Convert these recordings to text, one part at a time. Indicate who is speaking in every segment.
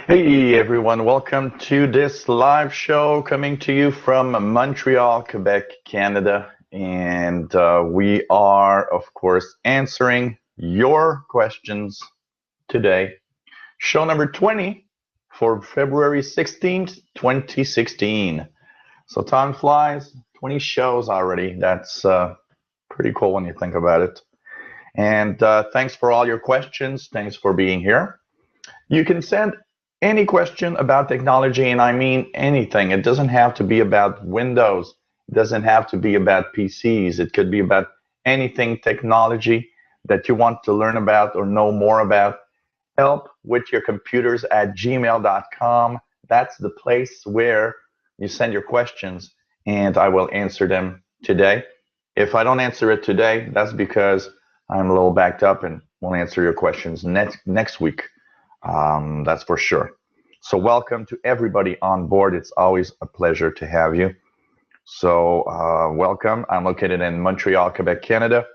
Speaker 1: Hey everyone, welcome to this live show coming to you from Montreal, Quebec, Canada. And we are, of course, answering your questions today. Show number 20 for February 16th, 2016. So time flies, 20 shows already. That's pretty cool when you think about it. And thanks for all your questions. Thanks for being here. You can send any question about technology, and I mean anything. It doesn't have to be about Windows. It doesn't have to be about PCs. It could be about anything technology that you want to learn about or know more about. helpwithyourcomputers@gmail.com. That's the place where you send your questions, and I will answer them today. If I don't answer it today, that's because I'm a little backed up and won't answer your questions next week. That's for sure. So welcome to everybody on board. It's always a pleasure to have you. So welcome. I'm located in Montreal, Quebec, Canada.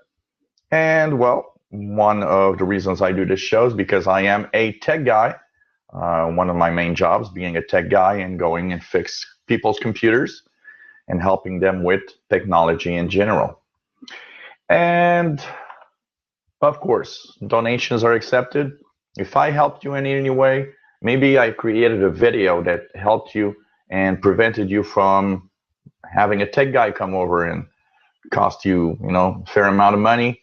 Speaker 1: And well, one of the reasons I do this show is because I am a tech guy. One of my main jobs being a tech guy and going and fix people's computers and helping them with technology in general. And of course, donations are accepted. If I helped you in any way, maybe I created a video that helped you and prevented you from having a tech guy come over and cost you, a fair amount of money.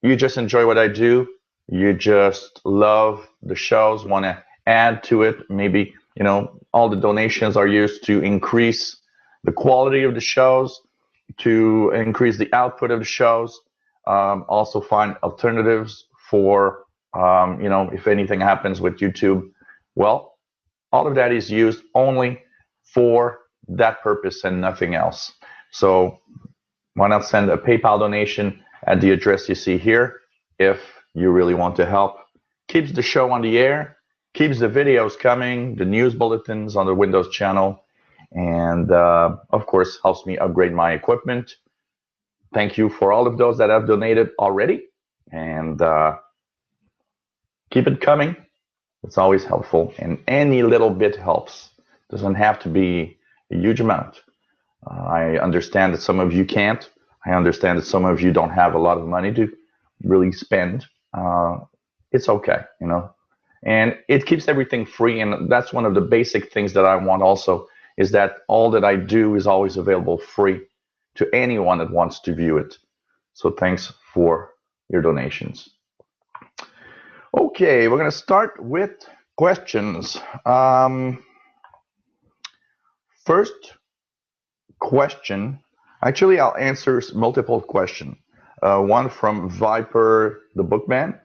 Speaker 1: You just enjoy what I do. You just love the shows, want to add to it. Maybe, all the donations are used to increase the quality of the shows, to increase the output of the shows, also find alternatives for if anything happens with YouTube. Well, all of that is used only for that purpose and nothing else. So why not send a PayPal donation at the address you see here if you really want to help. Keeps the show on the air, keeps the videos coming, the news bulletins on the Windows channel, and of course helps me upgrade my equipment. Thank you for all of those that have donated already, and keep it coming. It's always helpful, and any little bit helps. Doesn't have to be a huge amount. I understand that some of you can't. I understand that some of you don't have a lot of money to really spend. It's okay, and it keeps everything free, and that's one of the basic things that I want also, is that all that I do is always available free to anyone that wants to view it. So thanks for your donations. Okay, we're going to start with questions. First question, actually I'll answer multiple questions. One from Viper the Bookman,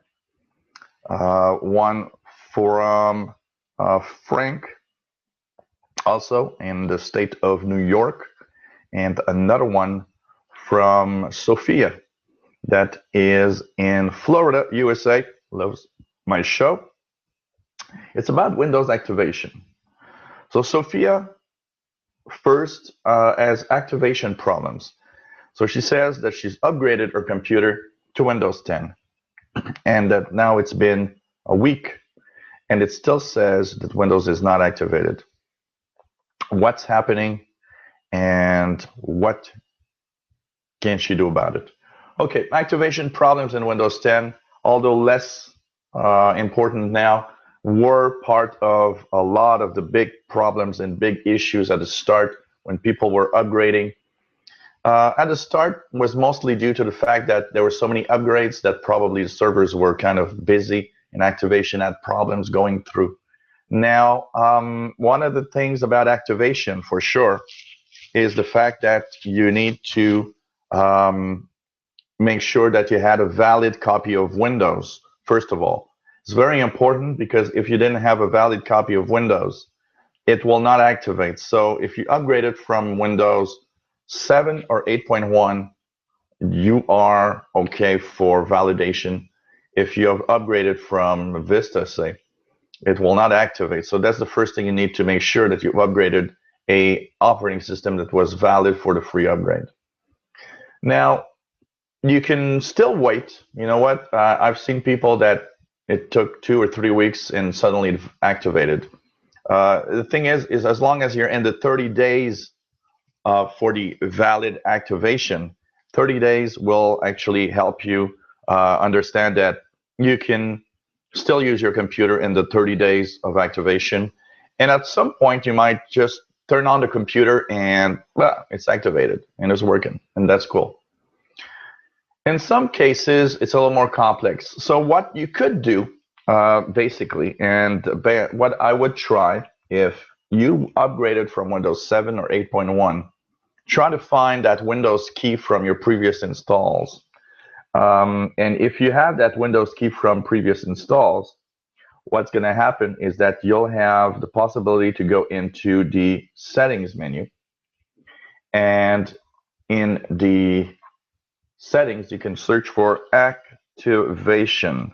Speaker 1: one from Frank, also in the state of New York, and another one from Sophia, that is in Florida, USA, loves my show. It's about Windows activation. So Sophia first has activation problems. So she says that she's upgraded her computer to Windows 10, and that now it's been a week and it still says that Windows is not activated. What's happening and what can she do about it? Okay, activation problems in Windows 10, although less important now, were part of a lot of the big problems and big issues at the start when people were upgrading. At the start was mostly due to the fact that there were so many upgrades that probably the servers were kind of busy and activation had problems going through. Now, one of the things about activation for sure is the fact that you need to make sure that you had a valid copy of Windows, first of all. It's very important because if you didn't have a valid copy of Windows, it will not activate. So if you upgraded from Windows 7 or 8.1, you are okay for validation. If you have upgraded from Vista, say, it will not activate. So that's the first thing you need to make sure, that you've upgraded a operating system that was valid for the free upgrade. Now, you can still wait. You know what? I've seen people that it took 2 or 3 weeks and suddenly it activated. The thing is as long as you're in the 30 days for the valid activation, 30 days will actually help you understand that you can still use your computer in the 30 days of activation. And at some point, you might just turn on the computer and, well, it's activated and it's working, and that's cool. In some cases, it's a little more complex. So what you could do, basically, and what I would try if you upgraded from Windows 7 or 8.1, try to find that Windows key from your previous installs. And if you have that Windows key from previous installs, what's going to happen is that you'll have the possibility to go into the settings menu. And in the settings, you can search for activation.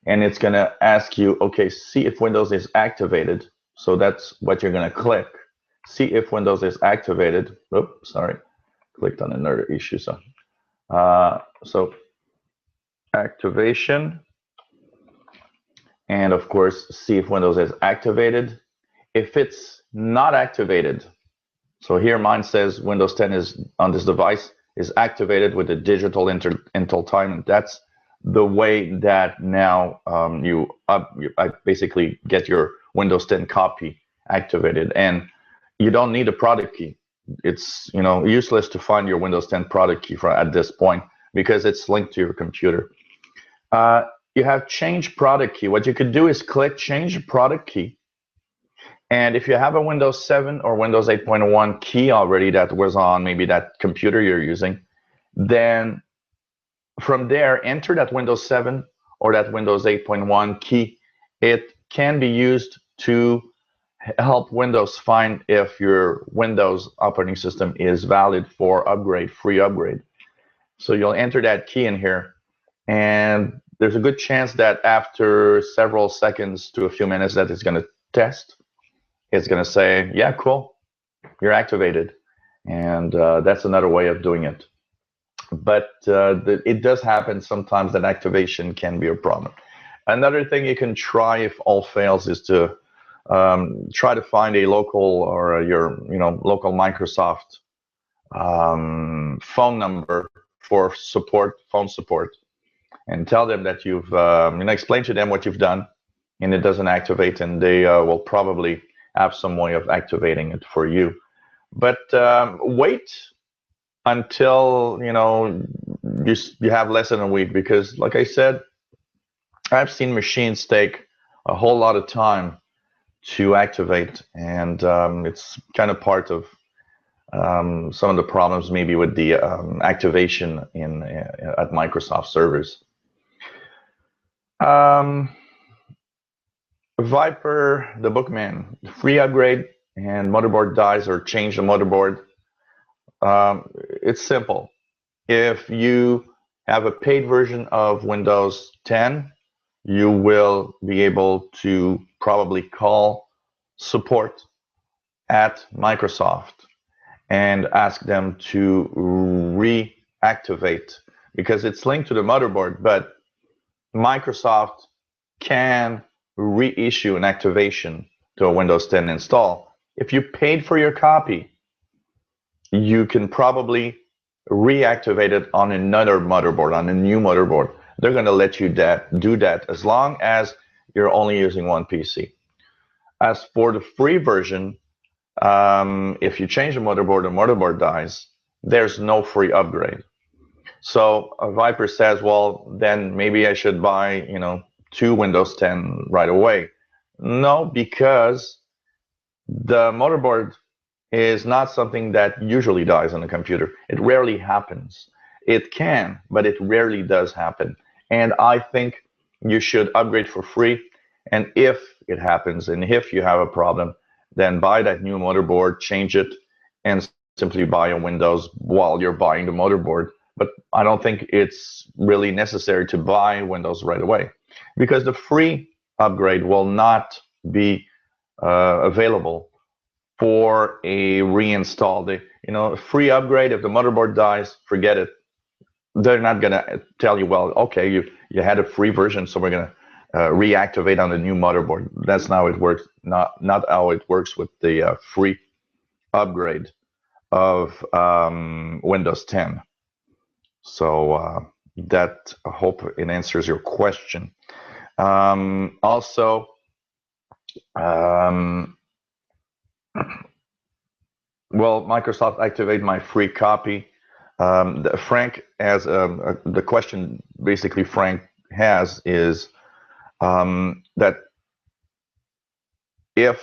Speaker 1: And it's going to ask you, okay, see if Windows is activated. So that's what you're going to click. See if Windows is activated. Oops, sorry. Clicked on another issue. So activation. And of course, see if Windows is activated. If it's not activated, so here mine says Windows 10 is on this device is activated with the digital Intel time, and that's the way that now you basically get your Windows 10 copy activated, and you don't need a product key. It's useless to find your Windows 10 product key at this point because it's linked to your computer. You have change product key. What you could do is click change product key. And if you have a Windows 7 or Windows 8.1 key already that was on maybe that computer you're using, then from there, enter that Windows 7 or that Windows 8.1 key. It can be used to help Windows find if your Windows operating system is valid for upgrade, free upgrade. So you'll enter that key in here, and there's a good chance that after several seconds to a few minutes that it's going to test. It's going to say, yeah, cool, you're activated. And that's another way of doing it. But it does happen sometimes that activation can be a problem. Another thing you can try if all fails is to try to find a local or your local Microsoft phone number for support, phone support, and tell them that you've explain to them what you've done, and it doesn't activate, and they will probably have some way of activating it for you. But wait until you have less than a week, because like I said, I've seen machines take a whole lot of time to activate, and it's kind of part of some of the problems maybe with the activation at Microsoft servers. Viper, the Bookman, free upgrade and motherboard dies or change the motherboard. It's simple. If you have a paid version of Windows 10, you will be able to probably call support at Microsoft and ask them to reactivate, because it's linked to the motherboard, but Microsoft can reissue an activation to a Windows 10 install. If you paid for your copy, you can probably reactivate it on another motherboard, on a new motherboard. They're going to let you do that as long as you're only using one PC. As for the free version, if you change the motherboard dies, there's no free upgrade. So Viper says, well, then maybe I should buy, 2 Windows 10 right away. No, because the motherboard is not something that usually dies on a computer. It rarely happens. It can, but it rarely does happen. And I think you should upgrade for free. And if it happens, and if you have a problem, then buy that new motherboard, change it, and simply buy a Windows while you're buying the motherboard. But I don't think it's really necessary to buy Windows right away, because the free upgrade will not be available for a reinstall. Free upgrade, if the motherboard dies, forget it. They're not going to tell you, well, okay, you had a free version, so we're going to reactivate on the new motherboard. That's not how it works. Not how it works with the free upgrade of Windows 10. So that, I hope it answers your question. Also, well, Microsoft activate my free copy. Frank has the question. Basically, Frank has is that if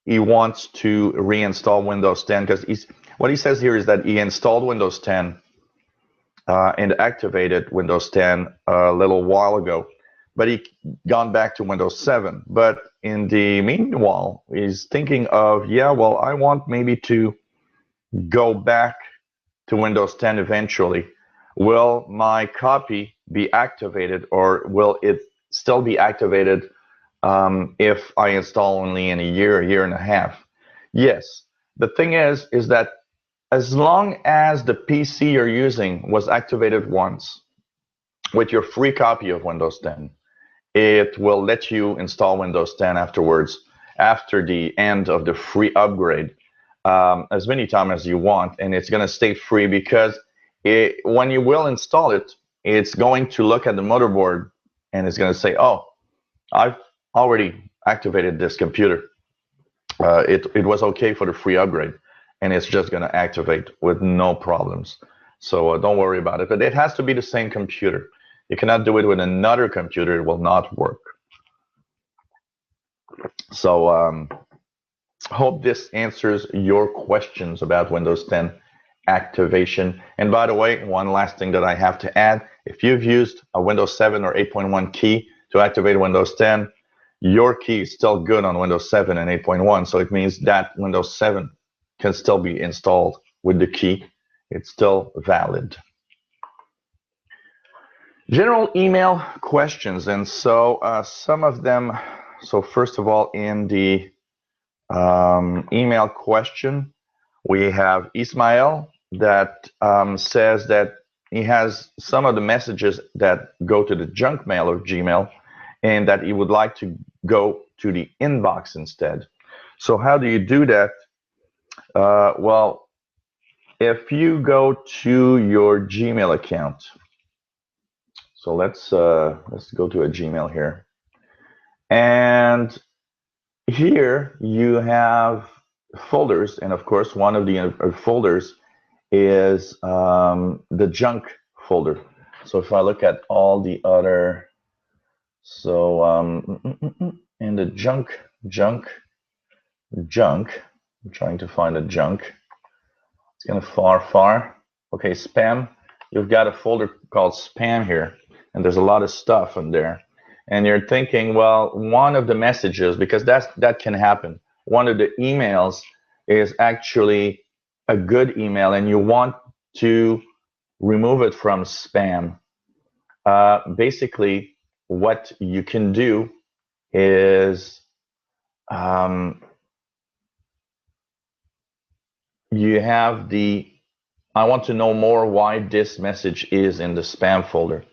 Speaker 1: he wants to reinstall Windows 10, because what he says here is that he installed Windows 10 and activated Windows 10 a little while ago, but he gone back to Windows 7. But in the meanwhile, he's thinking of, yeah, well, I want maybe to go back to Windows 10 eventually. Will my copy be activated, or will it still be activated if I install only in a year and a half? Yes. The thing is that as long as the PC you're using was activated once with your free copy of Windows 10, it will let you install Windows 10 afterwards, after the end of the free upgrade, as many times as you want, and it's going to stay free because when you will install it, it's going to look at the motherboard and it's going to say, oh, I've already activated this computer. It was okay for the free upgrade, and it's just going to activate with no problems. So don't worry about it. But it has to be the same computer. You cannot do it with another computer. It will not work. So hope this answers your questions about Windows 10 activation. And by the way, one last thing that I have to add, if you've used a Windows 7 or 8.1 key to activate Windows 10, your key is still good on Windows 7 and 8.1. So it means that Windows 7 can still be installed with the key. It's still valid. General email questions. And so some of them, so first of all, in the email question, we have Ismail that says that he has some of the messages that go to the junk mail of Gmail, and that he would like to go to the inbox instead. So how do you do that? Well, if you go to your Gmail account, so let's go to a Gmail here, and here you have folders, and of course one of the folders is the junk folder. So if I look at all the other, so in the junk, I'm trying to find a junk. It's kind of far. Okay, spam. You've got a folder called spam here, and there's a lot of stuff in there. And you're thinking, well, one of the messages, because that can happen, one of the emails is actually a good email, and you want to remove it from spam. Basically, what you can do is you have the I want to know more why this message is in the spam folder.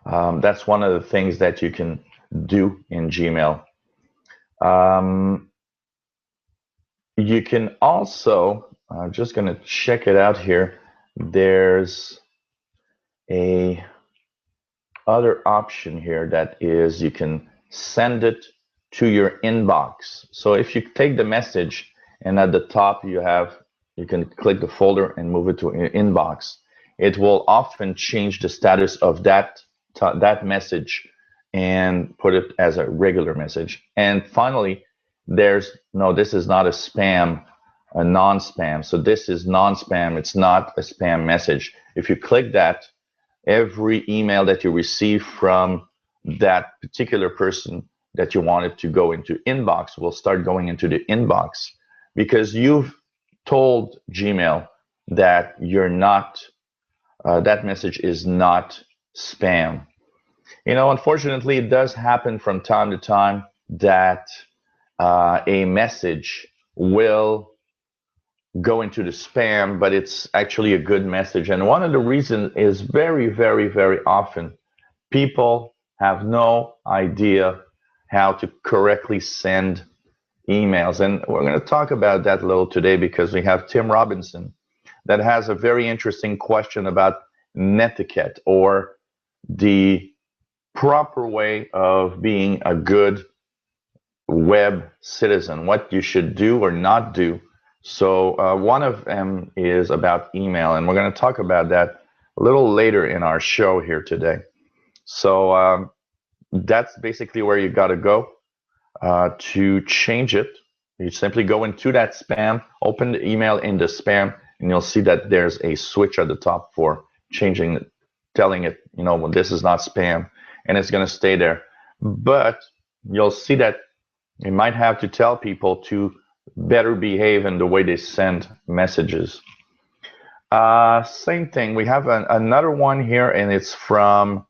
Speaker 1: That's one of the things that you can do in Gmail. You can also, I'm just going to check it out here. There's a other option here that is you can send it to your inbox. So if you take the message and at the top you can click the folder and move it to your inbox, it will often change the status of that message and put it as a regular message. And finally, this is not a spam, a non-spam. So this is non-spam. It's not a spam message. If you click that, every email that you receive from that particular person that you wanted to go into inbox will start going into the inbox, because you've told Gmail that you're not, that message is not spam. Unfortunately, it does happen from time to time that a message will go into the spam, but it's actually a good message. And one of the reasons is very, very, very often people have no idea how to correctly send emails. And we're going to talk about that a little today because we have Tim Robinson that has a very interesting question about netiquette, or the proper way of being a good web citizen, what you should do or not do. So one of them is about email, and we're going to talk about that a little later in our show here today. So that's basically where you got to go to change it. You simply go into that spam, open the email in the spam, and you'll see that there's a switch at the top for changing it, telling it, well, this is not spam, and it's going to stay there. But you'll see that you might have to tell people to better behave in the way they send messages. Same thing. We have another one here, and it's from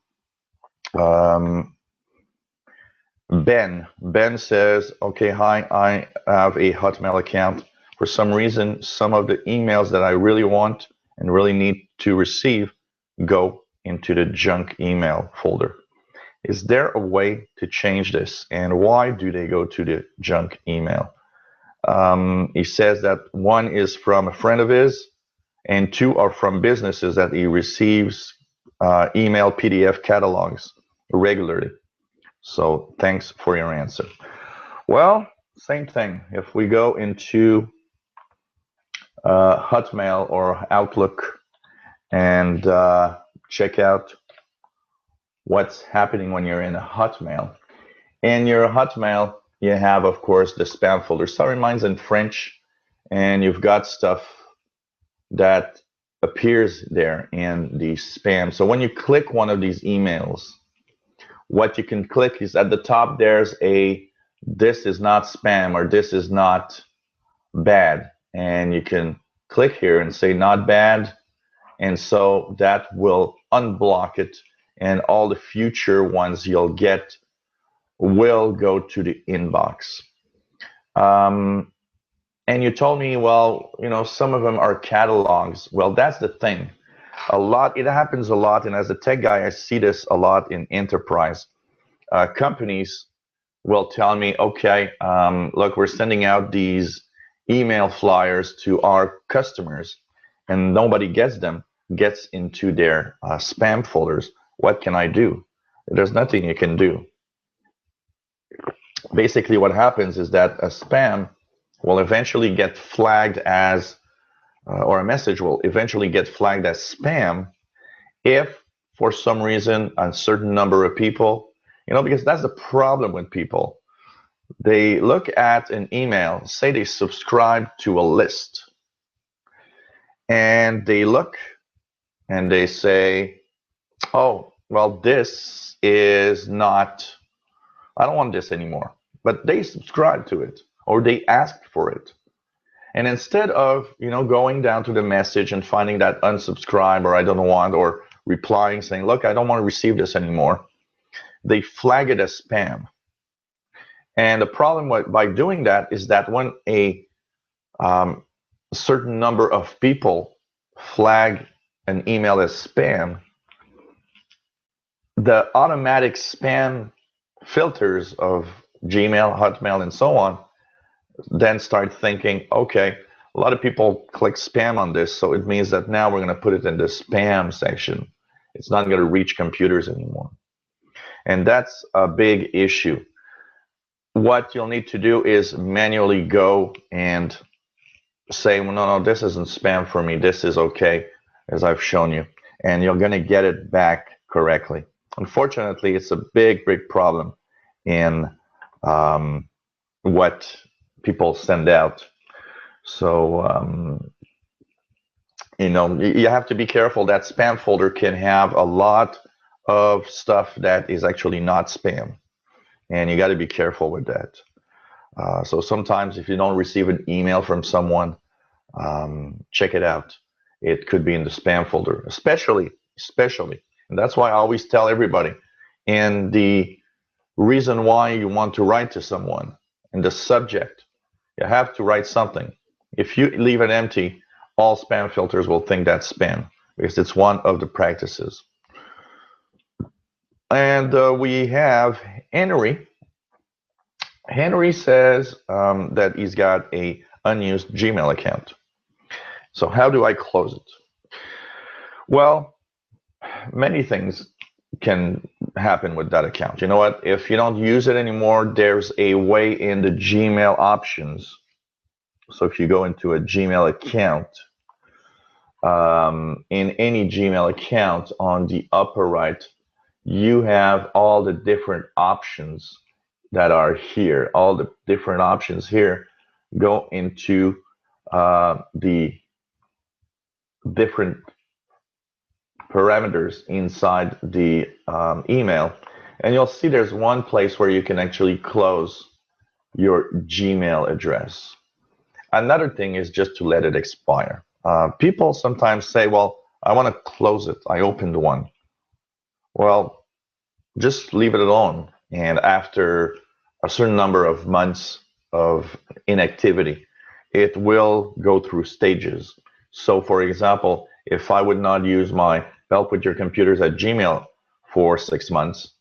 Speaker 1: Ben. Ben says, okay, hi, I have a Hotmail account. For some reason, some of the emails that I really want and really need to receive go into the junk email folder. Is there a way to change this? And why do they go to the junk email? He says that one is from a friend of his, and two are from businesses that he receives email PDF catalogs regularly. So thanks for your answer. Well, same thing. If we go into Hotmail or Outlook and check out what's happening when you're in a Hotmail. In your Hotmail, you have, of course, the spam folder. Sorry, mine's in French, and you've got stuff that appears there in the spam. So when you click one of these emails, what you can click is at the top, there's a this is not spam or this is not bad. And you can click here and say not bad. And so that will unblock it. And all the future ones you'll get will go to the inbox. And you told me, well, some of them are catalogs. Well, that's the thing. It happens a lot. And as a tech guy, I see this a lot in enterprise. Companies will tell me, okay, look, we're sending out these email flyers to our customers and nobody gets into their spam folders. What can I do? There's nothing you can do. Basically, what happens is that a spam will eventually get flagged as, or a message will eventually get flagged as spam if, for some reason, a certain number of people, because that's the problem with people. They look at an email, say they subscribe to a list, and they look and they say, oh, well, this is not, I don't want this anymore. But they subscribe to it, or they asked for it. And instead of, going down to the message and finding that unsubscribe or I don't want, or replying saying, look, I don't want to receive this anymore, they flag it as spam. And the problem by doing that is that when a certain number of people flag an email as spam, the automatic spam filters of Gmail, Hotmail, and so on then start thinking, okay, a lot of people click spam on this, so it means that now we're going to put it in the spam section. It's not going to reach computers anymore. And that's a big issue. What you'll need to do is manually go and say, well, no, this isn't spam for me. This is okay, as I've shown you. And you're going to get it back correctly. Unfortunately, it's a big, big problem in what people send out. So, you have to be careful. That spam folder can have a lot of stuff that is actually not spam. And you got to be careful with that. So sometimes if you don't receive an email from someone, check it out. It could be in the spam folder, especially. And that's why I always tell everybody. And the reason why you want to write to someone, in the subject, you have to write something. If you leave it empty, all spam filters will think that's spam, because it's one of the practices. And we have Henry. Henry says that he's got a unused Gmail account. So how do I close it? Well, many things can happen with that account. You know what? If you don't use it anymore, there's a way in the Gmail options. So if you go into a Gmail account, in any Gmail account on the upper right, you have all the different options that are here. All the different options here go into the different parameters inside the email. And you'll see there's one place where you can actually close your Gmail address. Another thing is just to let it expire. People sometimes say, well, I want to close it. I opened one. Well, just leave it alone. And after a certain number of months of inactivity, it will go through stages. So for example, if I would not use my help with your computers at Gmail for 6 months,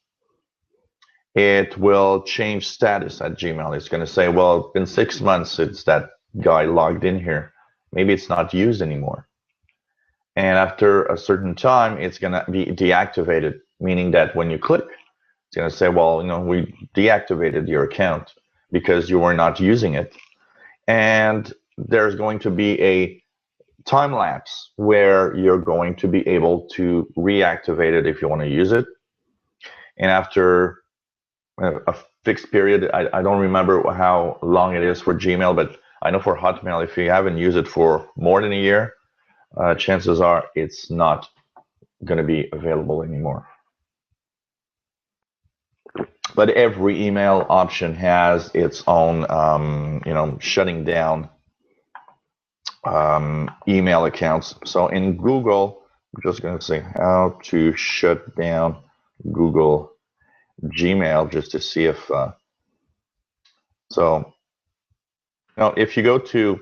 Speaker 1: it will change status at Gmail. It's going to say, well, in 6 months, it's that guy logged in here. Maybe it's not used anymore. And after a certain time, it's going to be deactivated, meaning that when you click, it's going to say, well, we deactivated your account because you were not using it. And there's going to be a time lapse where you're going to be able to reactivate it if you want to use it. And after a fixed period, I don't remember how long it is for Gmail, but I know for Hotmail, if you haven't used it for more than a year, chances are it's not going to be available anymore. But every email option has its own, shutting down email accounts. So in Google, I'm just going to say how to shut down Google Gmail just to see if. So now, if you go to,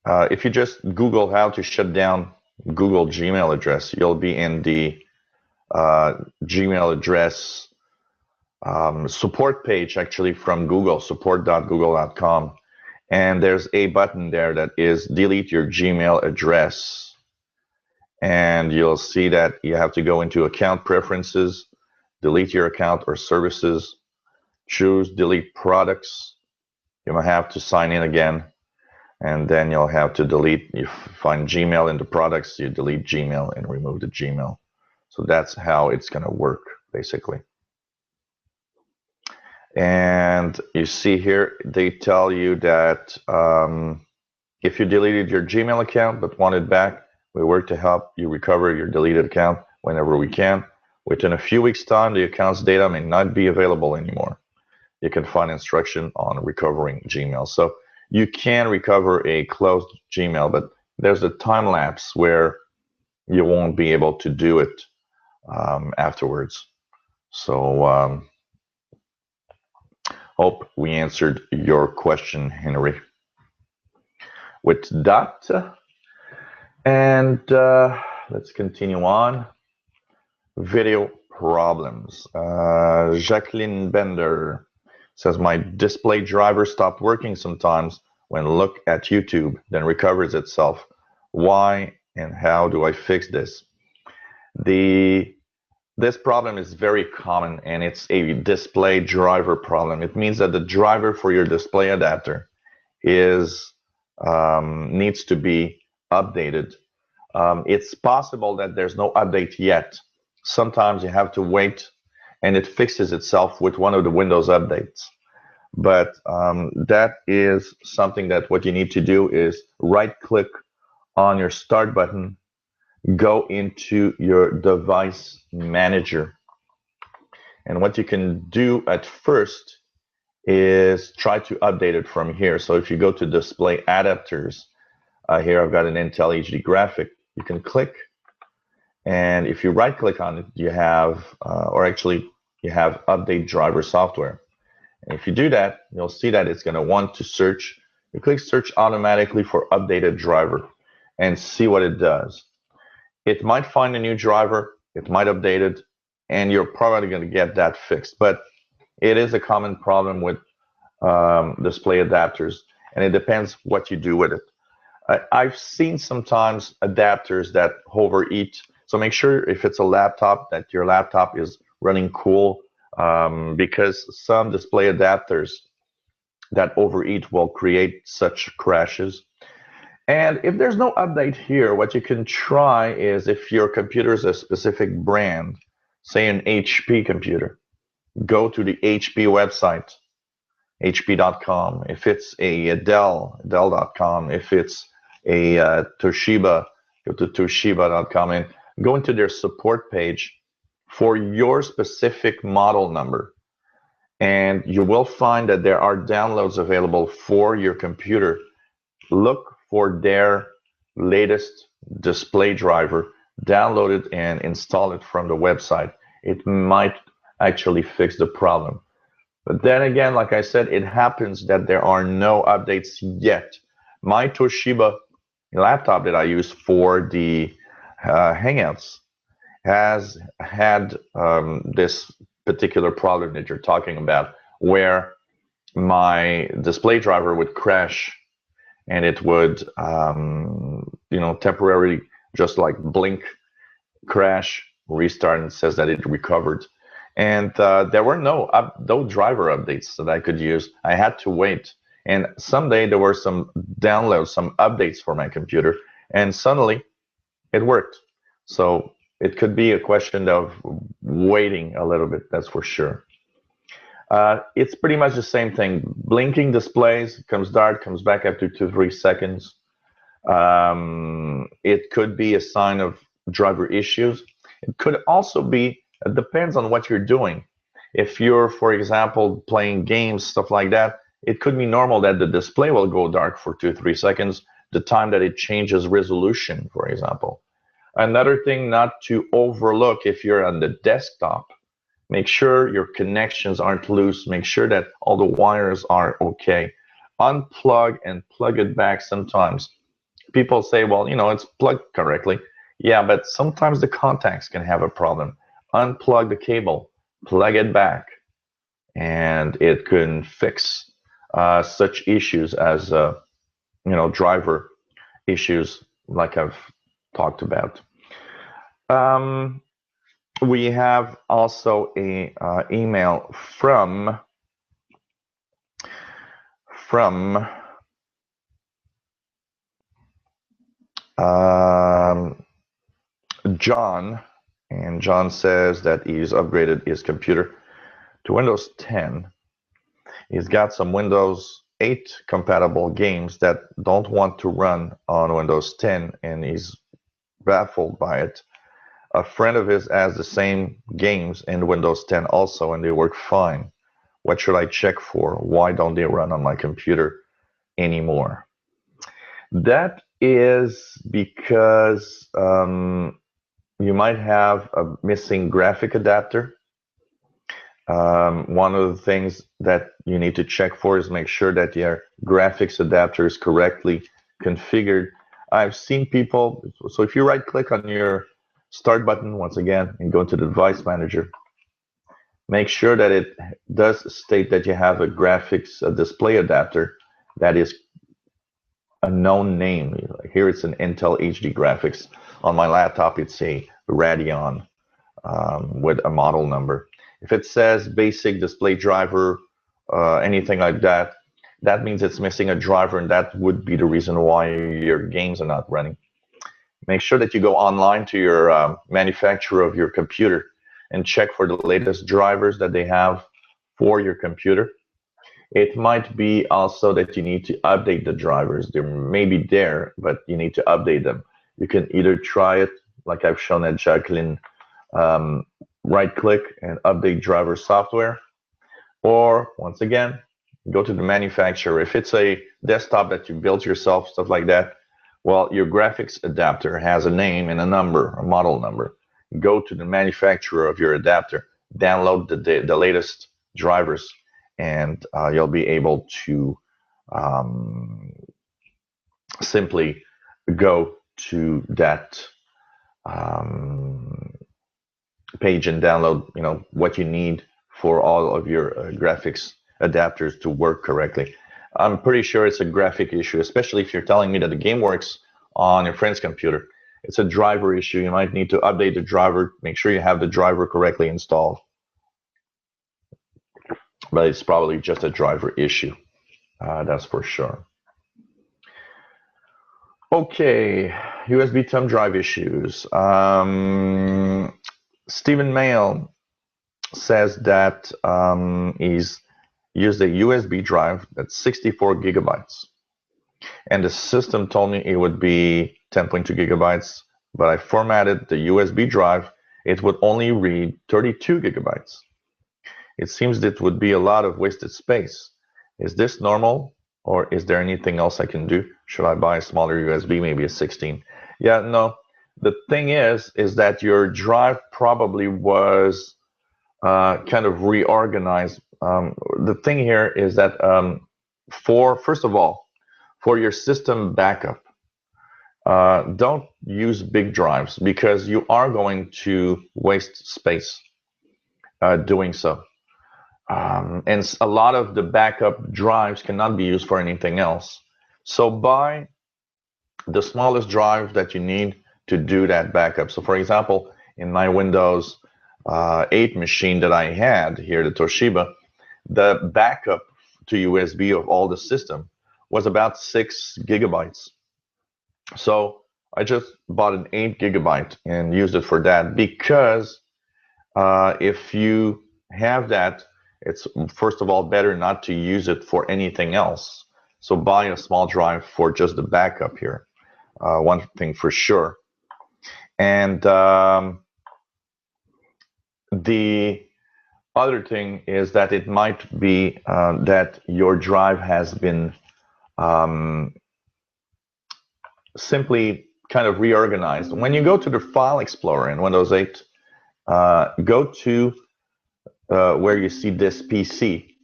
Speaker 1: if you just Google how to shut down Google Gmail address, you'll be in the Gmail address support page actually from Google, support.google.com. And there's a button there that is delete your Gmail address. And you'll see that you have to go into account preferences, delete your account or services, choose delete products. You might have to sign in again. And then you'll have to delete, you find Gmail in the products, you delete Gmail and remove the Gmail. So that's how it's going to work, basically. And you see here, they tell you that if you deleted your Gmail account but want it back, we work to help you recover your deleted account whenever we can. Within a few weeks' time, the account's data may not be available anymore. You can find instruction on recovering Gmail. So you can recover a closed Gmail, but there's a time lapse where you won't be able to do it afterwards. So hope we answered your question, Henry. With that, and let's continue on. Video problems. Jacqueline Bender says, my display driver stopped working sometimes when look at YouTube, then recovers itself. Why and how do I fix this? This problem is very common, and it's a display driver problem. It means that the driver for your display adapter is needs to be updated. It's possible that there's no update yet. Sometimes you have to wait and it fixes itself with one of the Windows updates. But that is something that what you need to do is right-click on your Start button, go into your device manager. And what you can do at first is try to update it from here. So if you go to Display Adapters, here I've got an Intel HD graphic. You can click, and if you right-click on it, you have, you have Update Driver Software. And if you do that, you'll see that it's going to want to search. You click Search automatically for Updated Driver and see what it does. It might find a new driver. It might update it. and you're probably going to get that fixed. But it is a common problem with display adapters, and it depends what you do with it. I've seen sometimes adapters that overheat. So make sure if it's a laptop that your laptop is running cool, because some display adapters that overheat will create such crashes. And if there's no update here, what you can try is if your computer is a specific brand, say an HP computer, go to the HP website, hp.com. If it's a Dell, dell.com. If it's a Toshiba, go to toshiba.com and go into their support page for your specific model number. And you will find that there are downloads available for your computer. Look for their latest display driver, download it and install it from the website. It might actually fix the problem. But then again, like I said, it happens that there are no updates yet. My Toshiba laptop that I use for the Hangouts has had this particular problem that you're talking about, where my display driver would crash and it would, temporarily just like blink, crash, restart, and it says that it recovered. And there were no driver updates that I could use. I had to wait. And someday there were some downloads, some updates for my computer, and suddenly it worked. So it could be a question of waiting a little bit, that's for sure. It's pretty much the same thing. Blinking displays, comes dark, comes back after 2-3 seconds. It could be a sign of driver issues. It could also be, it depends on what you're doing. If you're, for example, playing games, stuff like that, it could be normal that the display will go dark for 2-3 seconds, the time that it changes resolution, for example. Another thing not to overlook, if you're on the desktop, make sure your connections aren't loose. Make sure that all the wires are okay. Unplug and plug it back sometimes. People say, well, it's plugged correctly. Yeah, but sometimes the contacts can have a problem. Unplug the cable, plug it back, and it can fix such issues as, driver issues like I've talked about. We have also a email from John, and John says that he's upgraded his computer to Windows 10. He's got some Windows 8 compatible games that don't want to run on Windows 10, and he's baffled by it. A friend of his has the same games in Windows 10 also, and they work fine. What should I check for? Why don't they run on my computer anymore? That is because you might have a missing graphic adapter. One of the things that you need to check for is make sure that your graphics adapter is correctly configured. I've seen people, so if you right click on your start button once again and go to the device manager, make sure that it does state that you have a graphics display adapter that is a known name. Here it's an Intel HD graphics. On my laptop it's a Radeon with a model number. If it says basic display driver, anything like that, that means it's missing a driver, and that would be the reason why your games are not running. Make sure that you go online to your manufacturer of your computer and check for the latest drivers that they have for your computer. It might be also that you need to update the drivers. They may be there, but you need to update them. You can either try it, like I've shown at Jacqueline, right-click and update driver software, or once again, go to the manufacturer. If it's a desktop that you built yourself, stuff like that, well, your graphics adapter has a name and a number, a model number. Go to the manufacturer of your adapter, download the latest drivers, and you'll be able to simply go to that page and download, what you need for all of your graphics adapters to work correctly. I'm pretty sure it's a graphic issue, especially if you're telling me that the game works on your friend's computer. It's a driver issue. You might need to update the driver, make sure you have the driver correctly installed. But it's probably just a driver issue. That's for sure. Okay, USB thumb drive issues. Stephen Mail says that he's used a USB drive that's 64 gigabytes. And the system told me it would be 10.2 gigabytes, but I formatted the USB drive. It would only read 32 gigabytes. It seems that would be a lot of wasted space. Is this normal, or is there anything else I can do? Should I buy a smaller USB, maybe a 16? Yeah, no. The thing is that your drive probably was kind of reorganized. The thing here is that first of all, for your system backup, don't use big drives because you are going to waste space doing so. And a lot of the backup drives cannot be used for anything else. So buy the smallest drive that you need to do that backup. So for example, in my Windows 8 machine that I had here, the Toshiba, the backup to USB of all the system was about 6 gigabytes. So I just bought an 8 gigabyte and used it for that because if you have that, it's first of all better not to use it for anything else. So buy a small drive for just the backup here. One thing for sure. And the other thing is that it might be that your drive has been simply kind of reorganized. When you go to the File Explorer in Windows 8, go to where you see this PC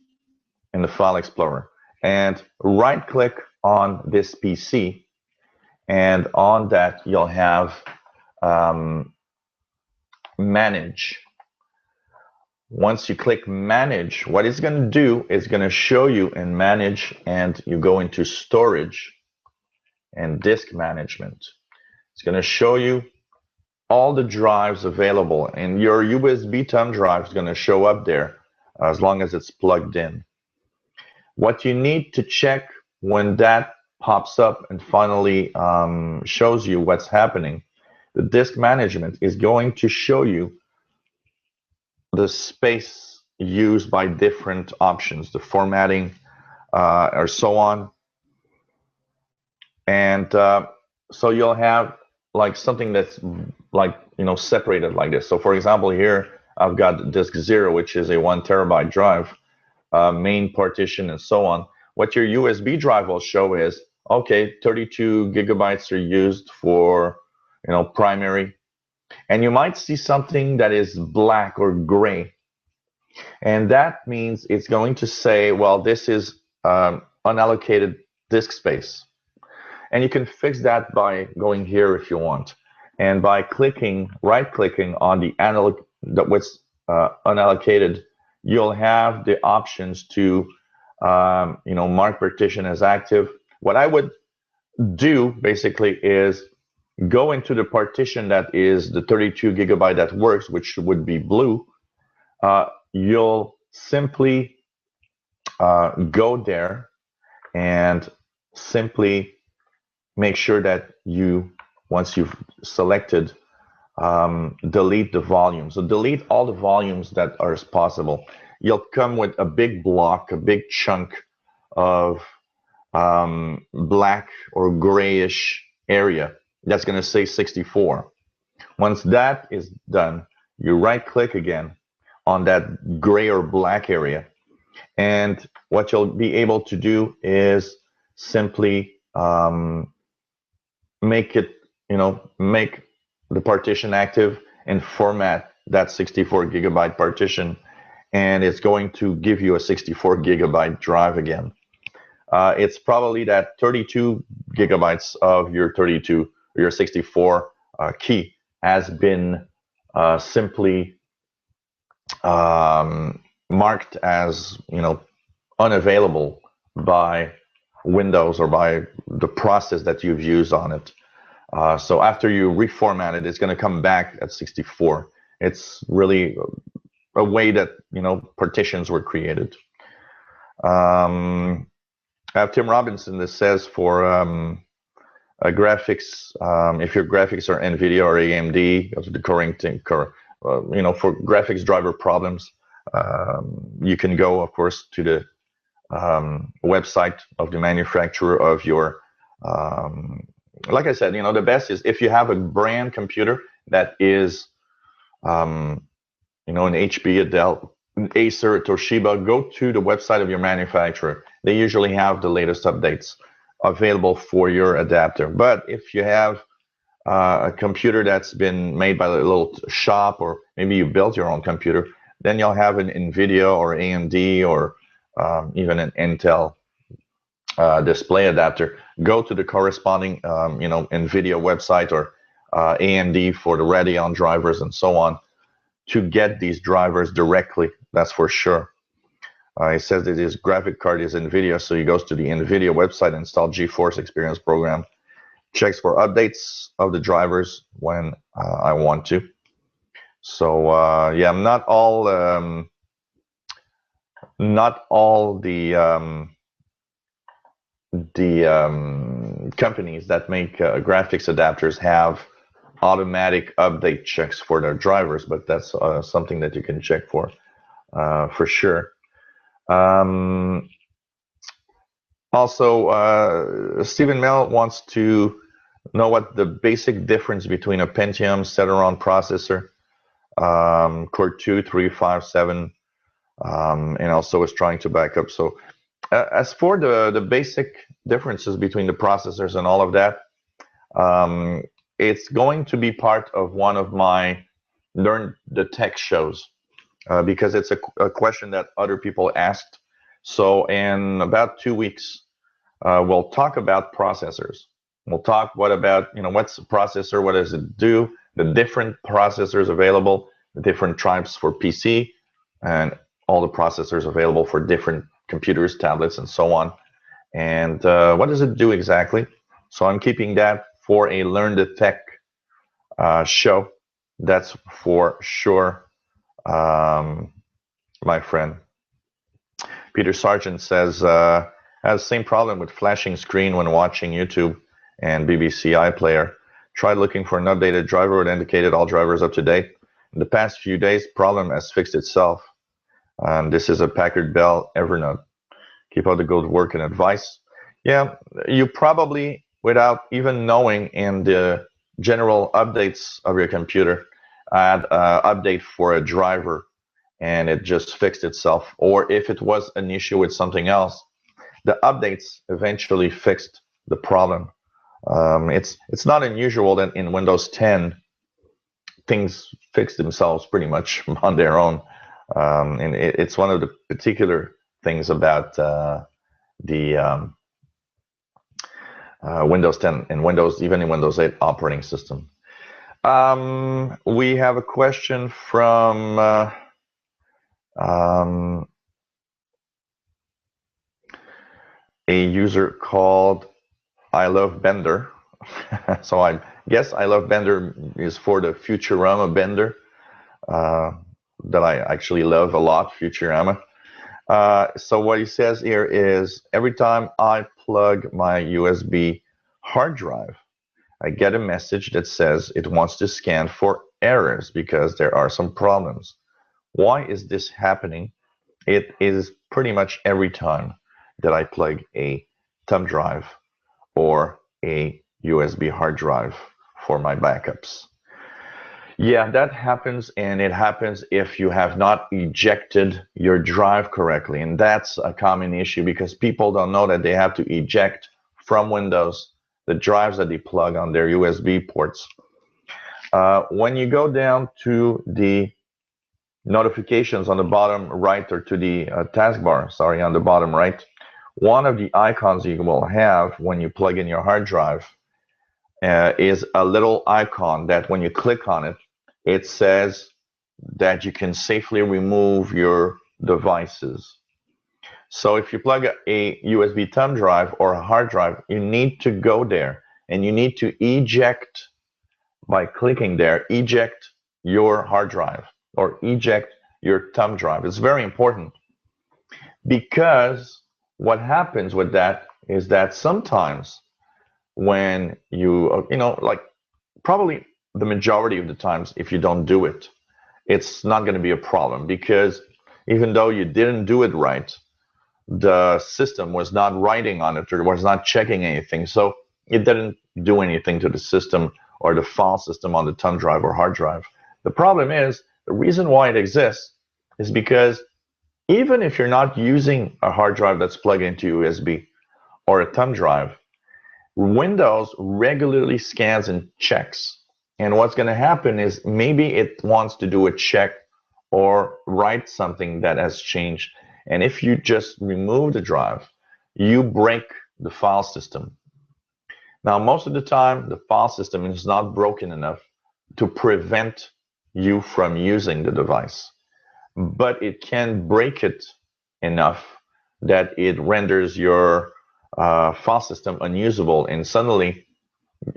Speaker 1: in the File Explorer and right-click on this PC, and on that you'll have Manage. Once you click Manage, what it's going to do is going to show you in Manage, and you go into Storage and Disk Management. It's going to show you all the drives available, and your USB thumb drive is going to show up there as long as it's plugged in. What you need to check when that pops up and finally shows you what's happening, the disk management is going to show you the space used by different options, the formatting or so on. And so you'll have like something that's like, separated like this. So for example, here I've got disk 0, which is a 1 terabyte drive, main partition and so on. What your USB drive will show is, okay, 32 gigabytes are used for, primary. And you might see something that is black or gray. And that means it's going to say, well, this is unallocated disk space. And you can fix that by going here if you want. And by right-clicking on the what's unallocated, you'll have the options to, mark partition as active. What I would do basically is go into the partition that is the 32 gigabyte that works, which would be blue. You'll simply go there and simply make sure that once you've selected, delete the volume. So delete all the volumes that are possible. You'll come with a big block, a big chunk of black or grayish area that's going to say 64. Once that is done, you right-click again on that gray or black area, and what you'll be able to do is simply make the partition active and format that 64 gigabyte partition, and it's going to give you a 64 gigabyte drive again. It's probably that 32 gigabytes of your 64 key has been simply marked as, unavailable by Windows or by the process that you've used on it. So after you reformat it, it's going to come back at 64. It's really a way that, partitions were created. I have Tim Robinson that says for graphics, if your graphics are NVIDIA or AMD, of the current for graphics driver problems, you can go, of course, to the website of the manufacturer of your. Like I said, the best is if you have a brand computer that is, an HP, a Dell, an Acer, a Toshiba, go to the website of your manufacturer. They usually have the latest updates available for your adapter. But if you have a computer that's been made by a little shop, or maybe you built your own computer, then you'll have an NVIDIA or AMD or even an Intel display adapter. Go to the corresponding, NVIDIA website or AMD for the Radeon drivers and so on to get these drivers directly. That's for sure. He says that his graphic card is NVIDIA, so he goes to the NVIDIA website, install GeForce Experience program, checks for updates of the drivers when I want to. So yeah, not all the companies that make graphics adapters have automatic update checks for their drivers, but that's something that you can check for sure. Also, Stephen Mel wants to know what the basic difference between a Pentium Celeron processor, Core 2, 3, 5, 7, and also is trying to back up. So as for the basic differences between the processors and all of that, it's going to be part of one of my Learn the Tech shows because it's a question that other people asked. So in about 2 weeks, we'll talk about processors. We'll talk what's a processor, what does it do, the different processors available, the different types for PC, and all the processors available for different computers, tablets, and so on. And what does it do exactly? So I'm keeping that for a Learn the Tech show. That's for sure, my friend. Peter Sargent says, has the same problem with flashing screen when watching YouTube and BBC iPlayer. Tried looking for an updated driver that indicated all drivers up to date. In the past few days, problem has fixed itself. And this is a Packard Bell Evernote. Keep up the good work and advice. Yeah, you probably, without even knowing in the general updates of your computer, add update for a driver and it just fixed itself. Or if it was an issue with something else, the updates eventually fixed the problem. It's not unusual that in Windows 10 things fix themselves pretty much on their own, and it's one of the particular things about the Windows 10 and even in Windows 8 operating system. We have a question from a user called I Love Bender. So I guess I Love Bender is for the Futurama Bender that I actually love a lot, Futurama. So what he says here is, every time I plug my USB hard drive, I get a message that says it wants to scan for errors because there are some problems. Why is this happening? It is pretty much every time that I plug a thumb drive or a USB hard drive for my backups. Yeah, that happens, and it happens if you have not ejected your drive correctly. And that's a common issue because people don't know that they have to eject from Windows the drives that they plug on their USB ports. When you go down to the notifications on the bottom right, or to the taskbar, sorry, on the bottom right, one of the icons you will have when you plug in your hard drive is a little icon that when you click on it, it says that you can safely remove your devices. So if you plug a USB thumb drive or a hard drive, you need to go there and you need to eject by clicking there, eject your hard drive or eject your thumb drive. It's very important because what happens with that is that sometimes when like probably the majority of the times, if you don't do it, it's not going to be a problem because even though you didn't do it right, the system was not writing on it or was not checking anything. So it didn't do anything to the system or the file system on the thumb drive or hard drive. The problem is the reason why it exists is because even if you're not using a hard drive that's plugged into USB or a thumb drive, Windows regularly scans and checks. And what's going to happen is maybe it wants to do a check or write something that has changed. And if you just remove the drive, you break the file system. Now, most of the time, the file system is not broken enough to prevent you from using the device, but it can break it enough that it renders your file system unusable, and suddenly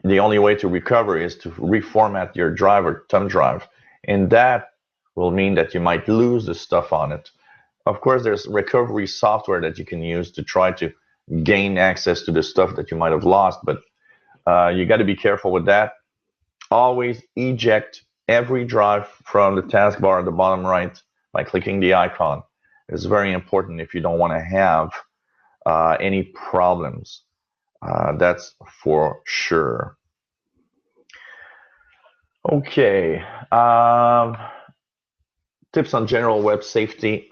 Speaker 1: the only way to recover is to reformat your drive or thumb drive, and that will mean that you might lose the stuff on it. Of course, there's recovery software that you can use to try to gain access to the stuff that you might have lost, but you got to be careful with that. Always eject every drive from the taskbar at the bottom right by clicking the icon. It's very important if you don't want to have any problems. That's for sure. Okay. Tips on general web safety.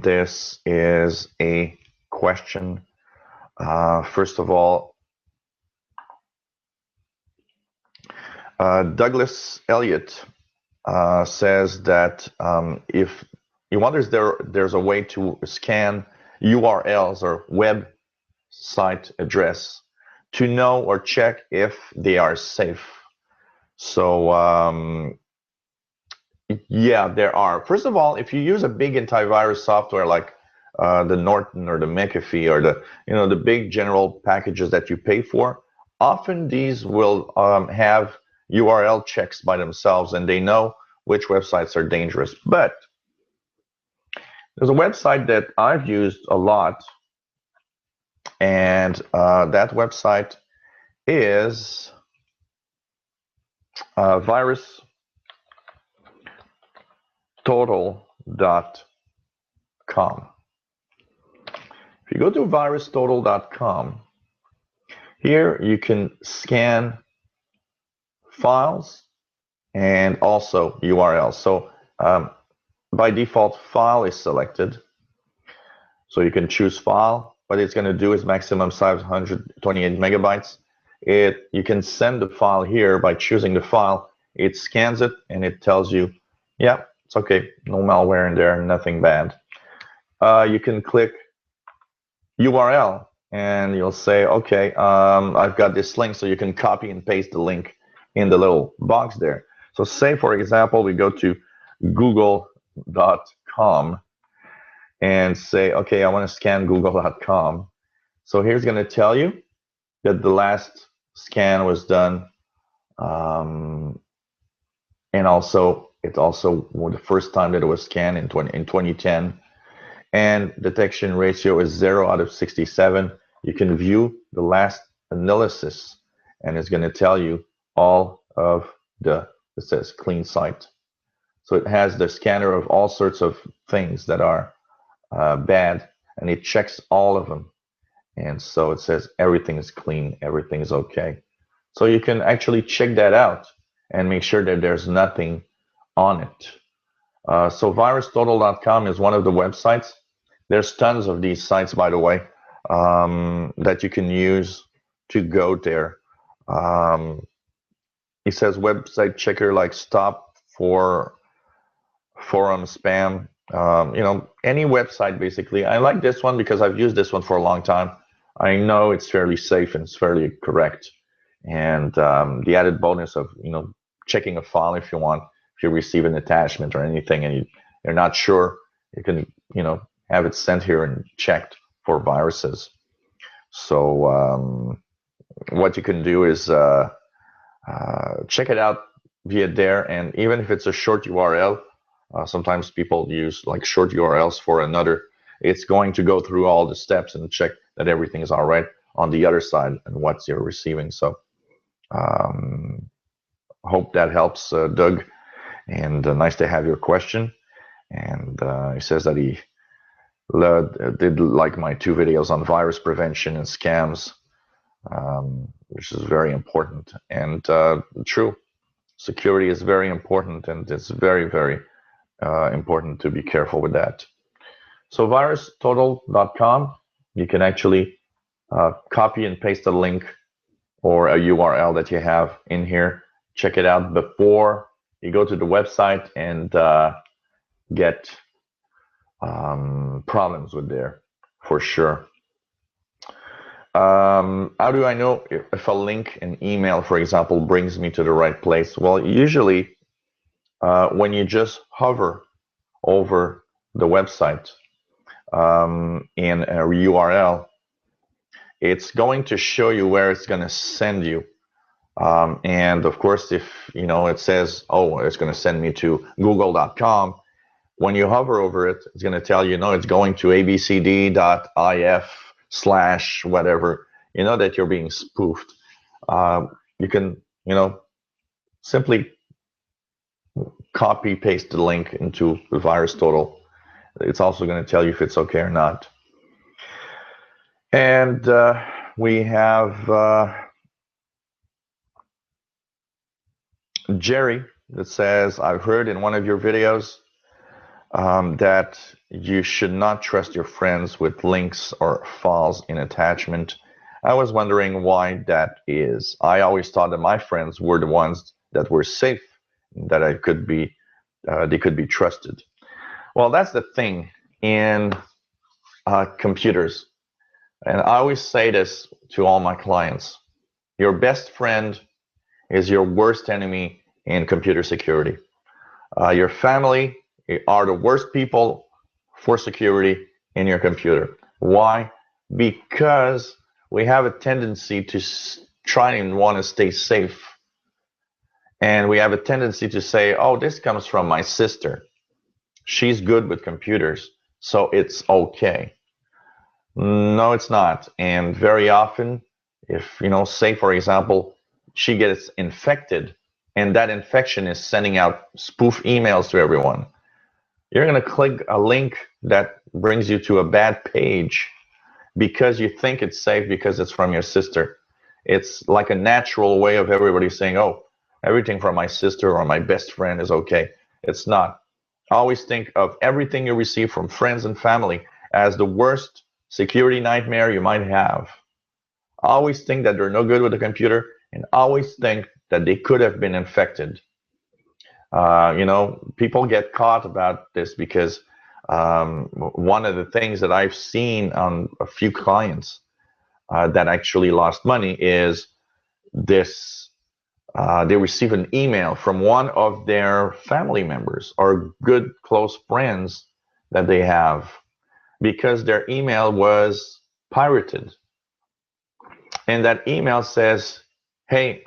Speaker 1: This is a question. First of all, Douglas Elliott says that if he wonders there's a way to scan URLs or website address to know or check if they are safe. So yeah, there are. First of all, if you use a big antivirus software like the Norton or the McAfee or the big general packages that you pay for, often these will have URL checks by themselves, and they know which websites are dangerous. But there's a website that I've used a lot, and that website is virustotal.com. If you go to virustotal.com, here you can scan files and also URLs. So by default, file is selected. So you can choose file. What it's going to do is maximum size 128 megabytes. You can send the file here by choosing the file. It scans it and it tells you, yeah, it's okay, no malware in there, nothing bad. You can click URL and you'll say, okay, I've got this link, so you can copy and paste the link in the little box there. So say, for example, we go to google.com and say, okay, I want to scan google.com. So here's going to tell you that the last scan was done, and also it's also the first time that it was scanned in 2010, and detection ratio is 0 out of 67. You can view the last analysis, and it's going to tell you all of it says clean site. So it has the scanner of all sorts of things that are bad, and it checks all of them. And so it says everything is clean, everything is okay. So you can actually check that out and make sure that there's nothing on it. So virustotal.com is one of the websites. There's tons of these sites, by the way, that you can use to go there. It says website checker like stop for forum spam, any website basically. I like this one because I've used this one for a long time. I know it's fairly safe and it's fairly correct. And the added bonus of, checking a file if you want if you receive an attachment or anything and you're not sure, you can, have it sent here and checked for viruses. So what you can do is check it out via there, and even if it's a short URL, sometimes people use like short URLs for another. It's going to go through all the steps and check that everything is all right on the other side and what you're receiving. So hope that helps, Doug, and nice to have your question. And he says that he did like my 2 videos on virus prevention and scams, which is very important. And true, security is very important, and it's very, very important to be careful with that. So virustotal.com, you can actually copy and paste a link or a URL that you have in here. Check it out before you go to the website and get problems with there, for sure. How do I know if a link, an email, for example, brings me to the right place? Well, usually when you just hover over the website in a URL, it's going to show you where it's going to send you. And of course, if it says, oh, it's going to send me to google.com, when you hover over it, it's going to tell you, no, it's going to abcd.if/ whatever, that you're being spoofed. You can, simply copy paste the link into the VirusTotal. It's also going to tell you if it's okay or not. And we have Jerry that says, I've heard in one of your videos that you should not trust your friends with links or files in attachment. I was wondering why that is. I always thought that my friends were the ones that were safe, that they could be trusted. Well, that's the thing in computers. And I always say this to all my clients. Your best friend is your worst enemy in computer security. Your family are the worst people for security in your computer. Why? Because we have a tendency to try and want to stay safe. And we have a tendency to say, oh, this comes from my sister. She's good with computers, so it's okay. No, it's not. And very often, if, say, for example, she gets infected and that infection is sending out spoof emails to everyone, you're going to click a link that brings you to a bad page because you think it's safe because it's from your sister. It's like a natural way of everybody saying, oh, everything from my sister or my best friend is okay. It's not. Always think of everything you receive from friends and family as the worst security nightmare you might have. Always think that they're no good with the computer, and always think that they could have been infected. People get caught about this because one of the things that I've seen on a few clients that actually lost money is this. They receive an email from one of their family members or good close friends that they have because their email was pirated. And that email says, hey,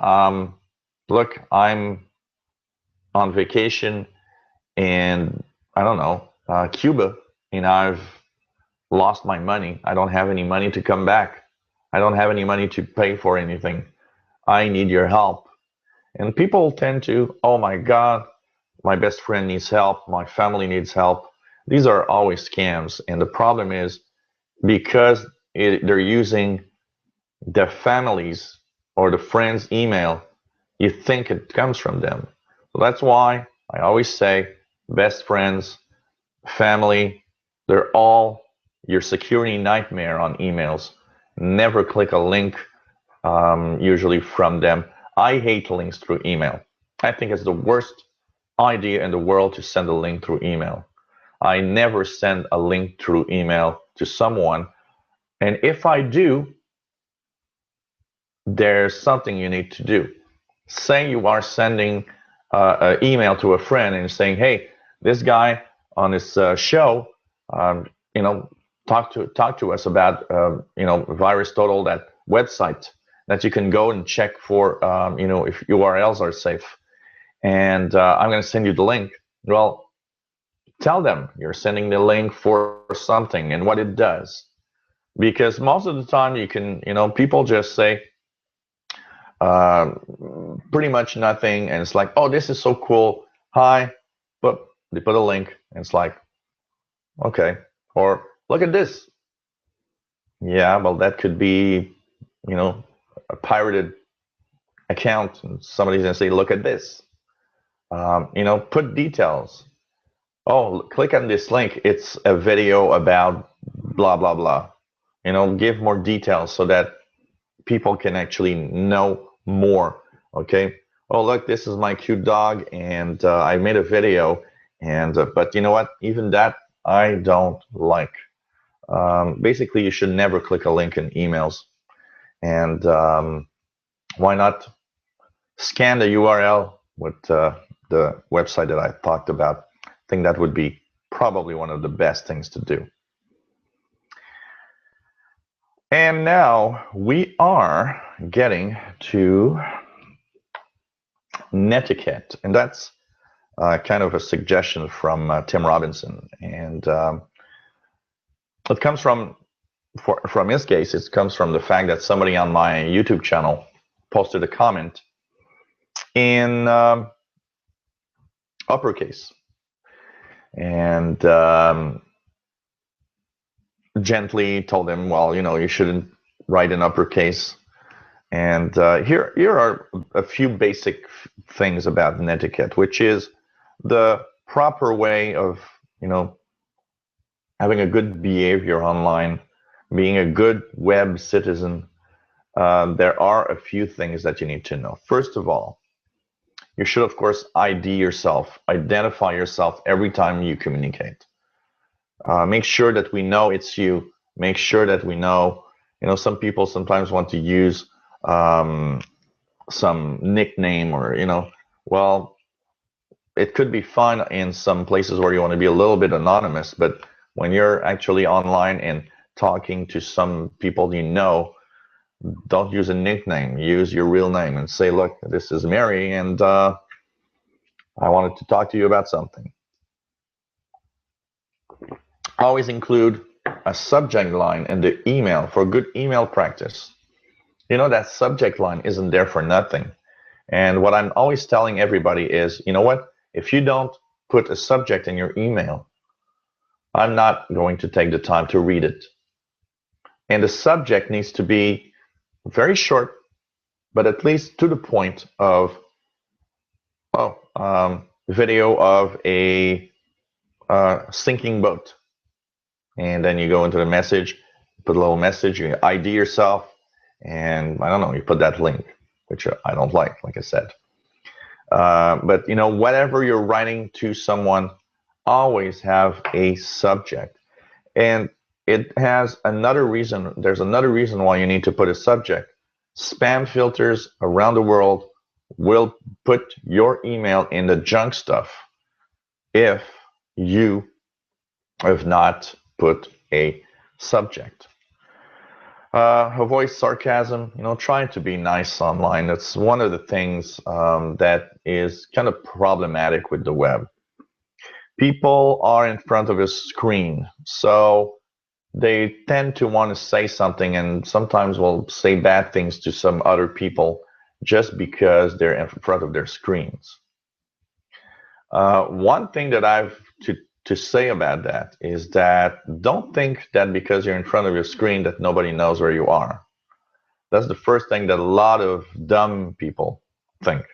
Speaker 1: look, I'm on vacation in, I don't know, Cuba, and I've lost my money. I don't have any money to come back. I don't have any money to pay for anything. I need your help. And people tend to, oh my God, my best friend needs help. My family needs help. These are always scams. And the problem is because they're using the family's or the friend's email, you think it comes from them. So that's why I always say best friends, family, they're all your security nightmare on emails. Never click a link, usually from them. I hate links through email. I think it's the worst idea in the world to send a link through email. I never send a link through email to someone. And if I do, there's something you need to do. Say you are sending email to a friend and saying, hey, this guy on this show, you know, talk to us about, you know, Virus Total, that website that you can go and check for, you know, if URLs are safe. And I'm going to send you the link. Well, tell them you're sending the link for something and what it does. Because most of the time you can, you know, people just say uh, pretty much nothing. And it's like, oh, this is so cool. Hi. But they put a link and it's like, okay. Or look at this. Yeah, well, that could be, you know, a pirated account. And somebody's going to say, look at this. You know, put details. Oh, click on this link. It's a video about blah, blah, blah. You know, give more details so that people can actually know more. Okay. Oh, look, this is my cute dog, and I made a video. And but you know what? Even that I don't like. Basically, you should never click a link in emails. And why not scan the URL with the website that I talked about? I think that would be probably one of the best things to do. And now we are getting to Netiquette, and that's kind of a suggestion from Tim Robinson. And it comes from his case, it comes from the fact that somebody on my YouTube channel posted a comment in uppercase. And gently told him, well, you know, you shouldn't write in uppercase. And here are a few basic things about Netiquette, which is the proper way of, you know, having a good behavior online, being a good web citizen. There are a few things that you need to know. First of all, you should, of course, ID yourself, identify yourself every time you communicate. Make sure that we know it's you. Make sure that we know, you know, some people sometimes want to use some nickname or, you know, well, it could be fun in some places where you want to be a little bit anonymous, but when you're actually online and talking to some people you know, don't use a nickname. Use your real name and say, look, this is Mary, and I wanted to talk to you about something. Always include a subject line in the email for good email practice. You know, that subject line isn't there for nothing. And what I'm always telling everybody is, you know what? If you don't put a subject in your email, I'm not going to take the time to read it. And the subject needs to be very short, but at least to the point of, video of a sinking boat. And then you go into the message, put a little message, you ID yourself, and I don't know, you put that link, which I don't like I said. But you know, whatever you're writing to someone, always have a subject. And it has another reason. There's another reason why you need to put a subject. Spam filters around the world will put your email in the junk stuff if you have not put a subject. Avoid sarcasm. You know, try to be nice online. That's one of the things that is kind of problematic with the web. People are in front of a screen, so they tend to want to say something, and sometimes will say bad things to some other people just because they're in front of their screens. One thing that I've to say about that is that don't think that because you're in front of your screen that nobody knows where you are. That's the first thing that a lot of dumb people think.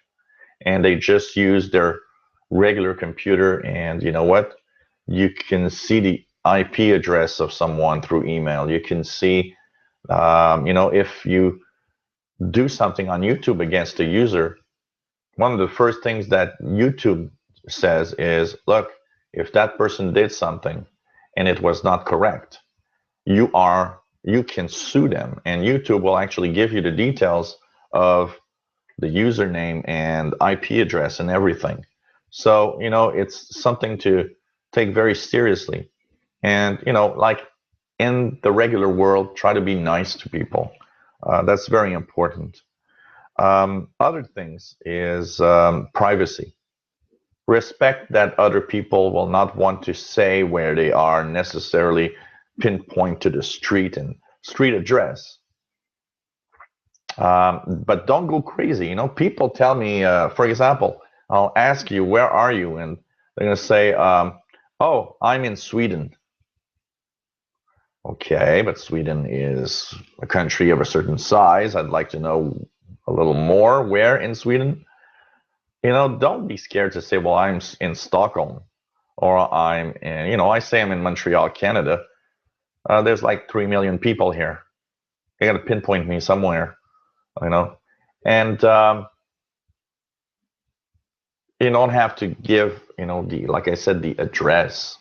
Speaker 1: And they just use their regular computer, and you know what? You can see the IP address of someone through email. You can see, you know, if you do something on YouTube against a user, one of the first things that YouTube says is, look, if that person did something and it was not correct, you can sue them, and YouTube will actually give you the details of the username and IP address and everything. So, it's something to take very seriously. And, like in the regular world, try to be nice to people. That's very important. Other things is privacy. Respect that other people will not want to say where they are, necessarily pinpoint to the street and street address. But don't go crazy. People tell me, for example, I'll ask you, where are you? And they're going to say, oh, I'm in Sweden. Okay, but Sweden is a country of a certain size. I'd like to know a little more. Where in Sweden? Don't be scared to say, well, I'm in Stockholm, or I'm in, I say I'm in Montreal, Canada. There's like 3 million people here. You got to pinpoint me somewhere, and you don't have to give, like I said, the address,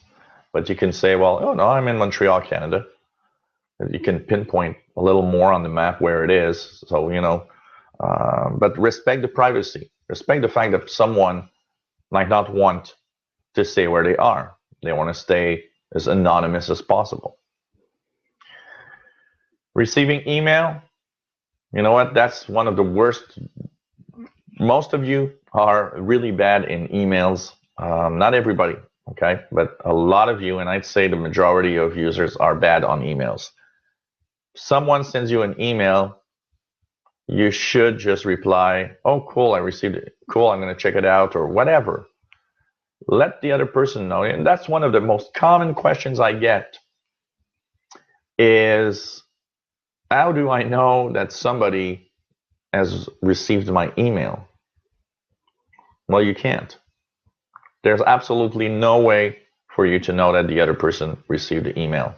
Speaker 1: but you can say, well, oh no, I'm in Montreal, Canada. You can pinpoint a little more on the map where it is. So, but respect the privacy. Respect the fact that someone might not want to say where they are. They want to stay as anonymous as possible. Receiving email, you know what? That's one of the worst. Most of you are really bad in emails. Not everybody, okay? But a lot of you, and I'd say the majority of users, are bad on emails. Someone sends you an email, you should just reply, oh, cool, I received it. Cool, I'm going to check it out, or whatever. Let the other person know. And that's one of the most common questions I get is, how do I know that somebody has received my email? Well, you can't. There's absolutely no way for you to know that the other person received the email.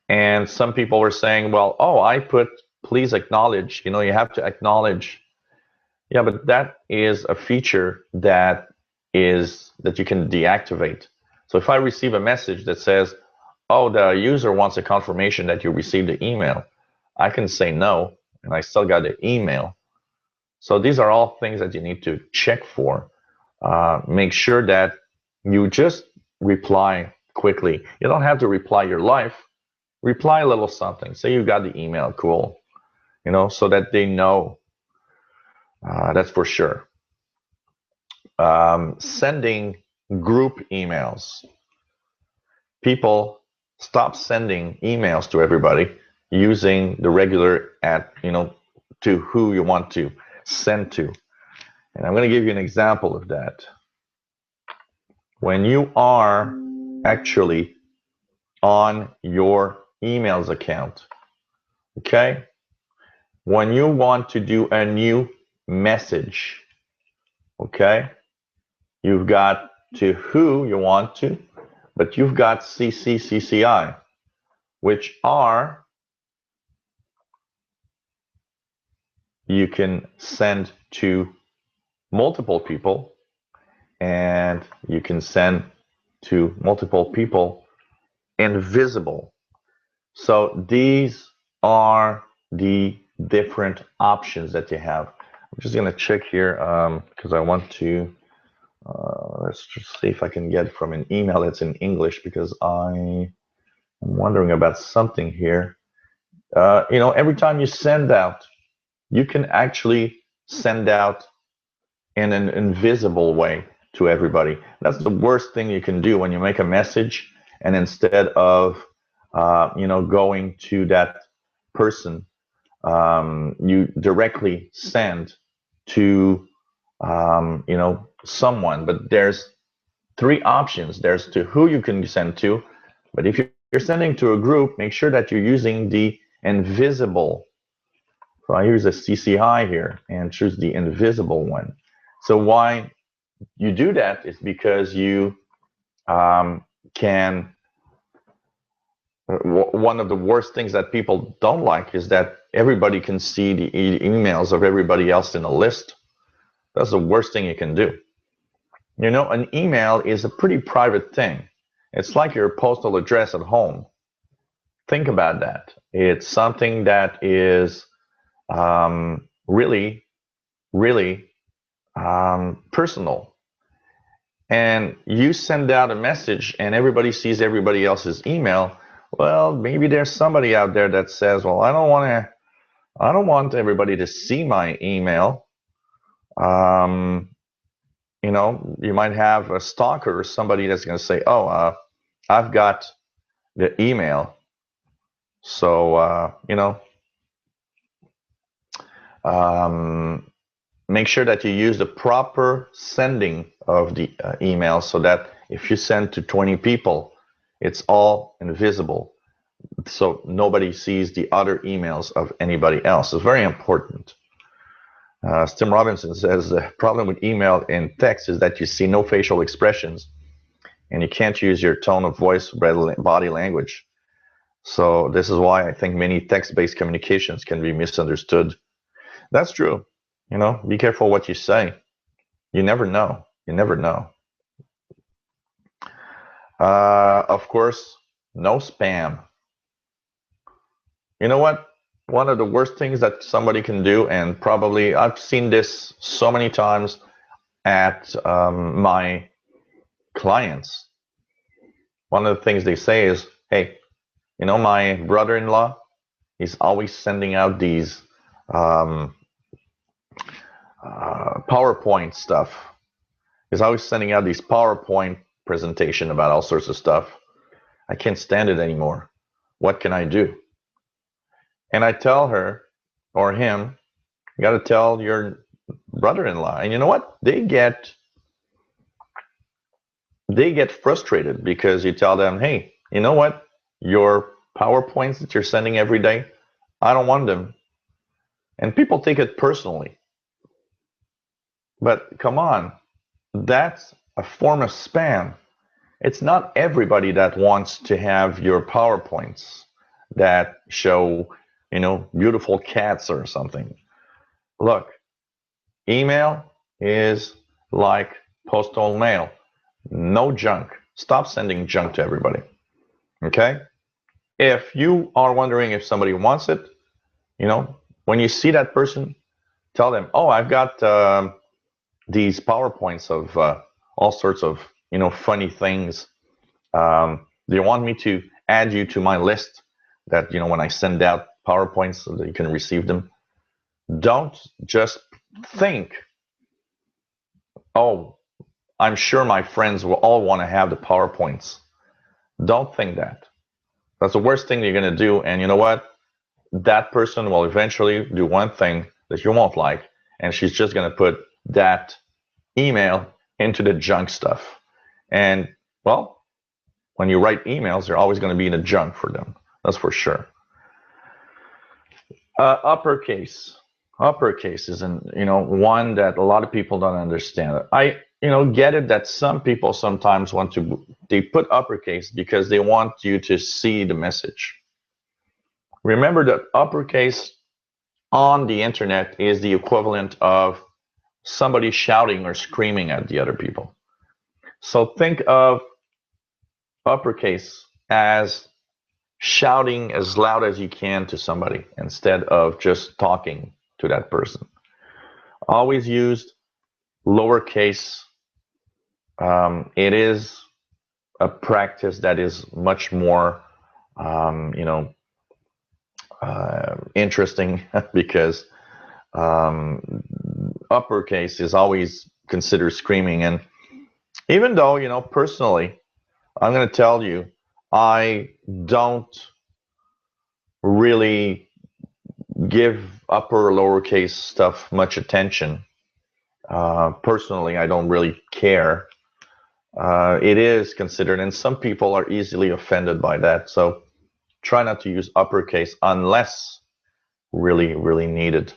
Speaker 1: And some people were saying, well, oh, I put please acknowledge. You have to acknowledge. Yeah, but that is a feature that you can deactivate. So if I receive a message that says, oh, the user wants a confirmation that you received the email, I can say no, and I still got the email. So these are all things that you need to check for. Make sure that you just reply quickly. You don't have to reply your life. Reply a little something. Say you got the email, cool. So that they know. That's for sure. Sending group emails. People, stop sending emails to everybody using the regular to who you want to send to. And I'm going to give you an example of that. When you are actually on your emails account, okay? When you want to do a new message, okay? You've got to who you want to, but you've got CC, CCI, which are, you can send to multiple people, and you can send to multiple people invisible. So these are the different options that you have. I'm just going to check here because I want to, let's just see if I can get from an email that's in English, because I'm wondering about something here. Every time you send out, you can actually send out in an invisible way to everybody. That's the worst thing you can do when you make a message, and instead of going to that person, you directly send to someone. But there's 3 options. There's to who you can send to, but if you're sending to a group, make sure that you're using the invisible. So I use a CCI here and choose the invisible one. So why you do that is because you can. One of the worst things that people don't like is that everybody can see the emails of everybody else in a list. That's the worst thing you can do. An email is a pretty private thing. It's like your postal address at home. Think about that. It's something that is really really personal. And you send out a message and everybody sees everybody else's email, well, maybe there's somebody out there that says, well, I don't want everybody to see my email. Um, you might have a stalker or somebody that's going to say, oh, I've got the email. So, make sure that you use the proper sending of the email so that if you send to 20 people, it's all invisible. So nobody sees the other emails of anybody else. It's very important. Tim Robinson says the problem with email and text is that you see no facial expressions and you can't use your tone of voice, body language. So this is why I think many text-based communications can be misunderstood. That's true. Be careful what you say. You never know. You never know. Of course, no spam. You know what? One of the worst things that somebody can do, and probably I've seen this so many times at my clients. One of the things they say is, hey, my brother-in-law, he's always sending out these PowerPoint stuff. He's always sending out these PowerPoint presentation about all sorts of stuff. I can't stand it anymore. What can I do? And I tell her or him, you got to tell your brother-in-law. And you know what? They get frustrated because you tell them, hey, you know what? Your PowerPoints that you're sending every day, I don't want them. And people take it personally. But come on, that's a form of spam. It's not everybody that wants to have your PowerPoints that show, beautiful cats or something. Look, email is like postal mail. No junk. Stop sending junk to everybody. Okay? If you are wondering if somebody wants it, when you see that person, tell them, oh, I've got these PowerPoints of all sorts of, funny things. Do you want me to add you to my list that, when I send out PowerPoints so that you can receive them? Don't just think, oh, I'm sure my friends will all want to have the PowerPoints. Don't think that. That's the worst thing you're going to do. And you know what? That person will eventually do one thing that you won't like, and she's just going to put that email into the junk stuff. And, well, when you write emails, they're always going to be in the junk for them. That's for sure. Uppercase. Uppercase is one that a lot of people don't understand. I get it that some people sometimes they put uppercase because they want you to see the message. Remember that uppercase on the internet is the equivalent of somebody shouting or screaming at the other people. So think of uppercase as shouting as loud as you can to somebody instead of just talking to that person. Always used lowercase. It is a practice that is much more, interesting because uppercase is always considered screaming. And even though, personally, I'm going to tell you, I don't really give upper or lowercase stuff much attention. Personally, I don't really care. It is considered, and some people are easily offended by that. So try not to use uppercase unless really, really needed.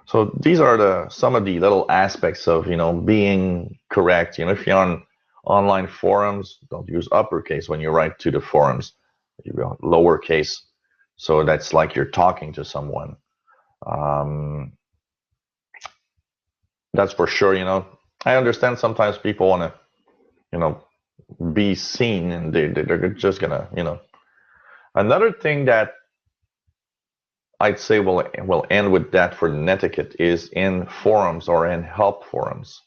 Speaker 1: So these are some of the little aspects of being correct. If you're on online forums, don't use uppercase when you write to the forums. You go lowercase, so that's like you're talking to someone. That's for sure. I understand sometimes people want to be seen, and they're just gonna. Another thing that I'd say we'll end with that for Netiquette is in forums or in help forums.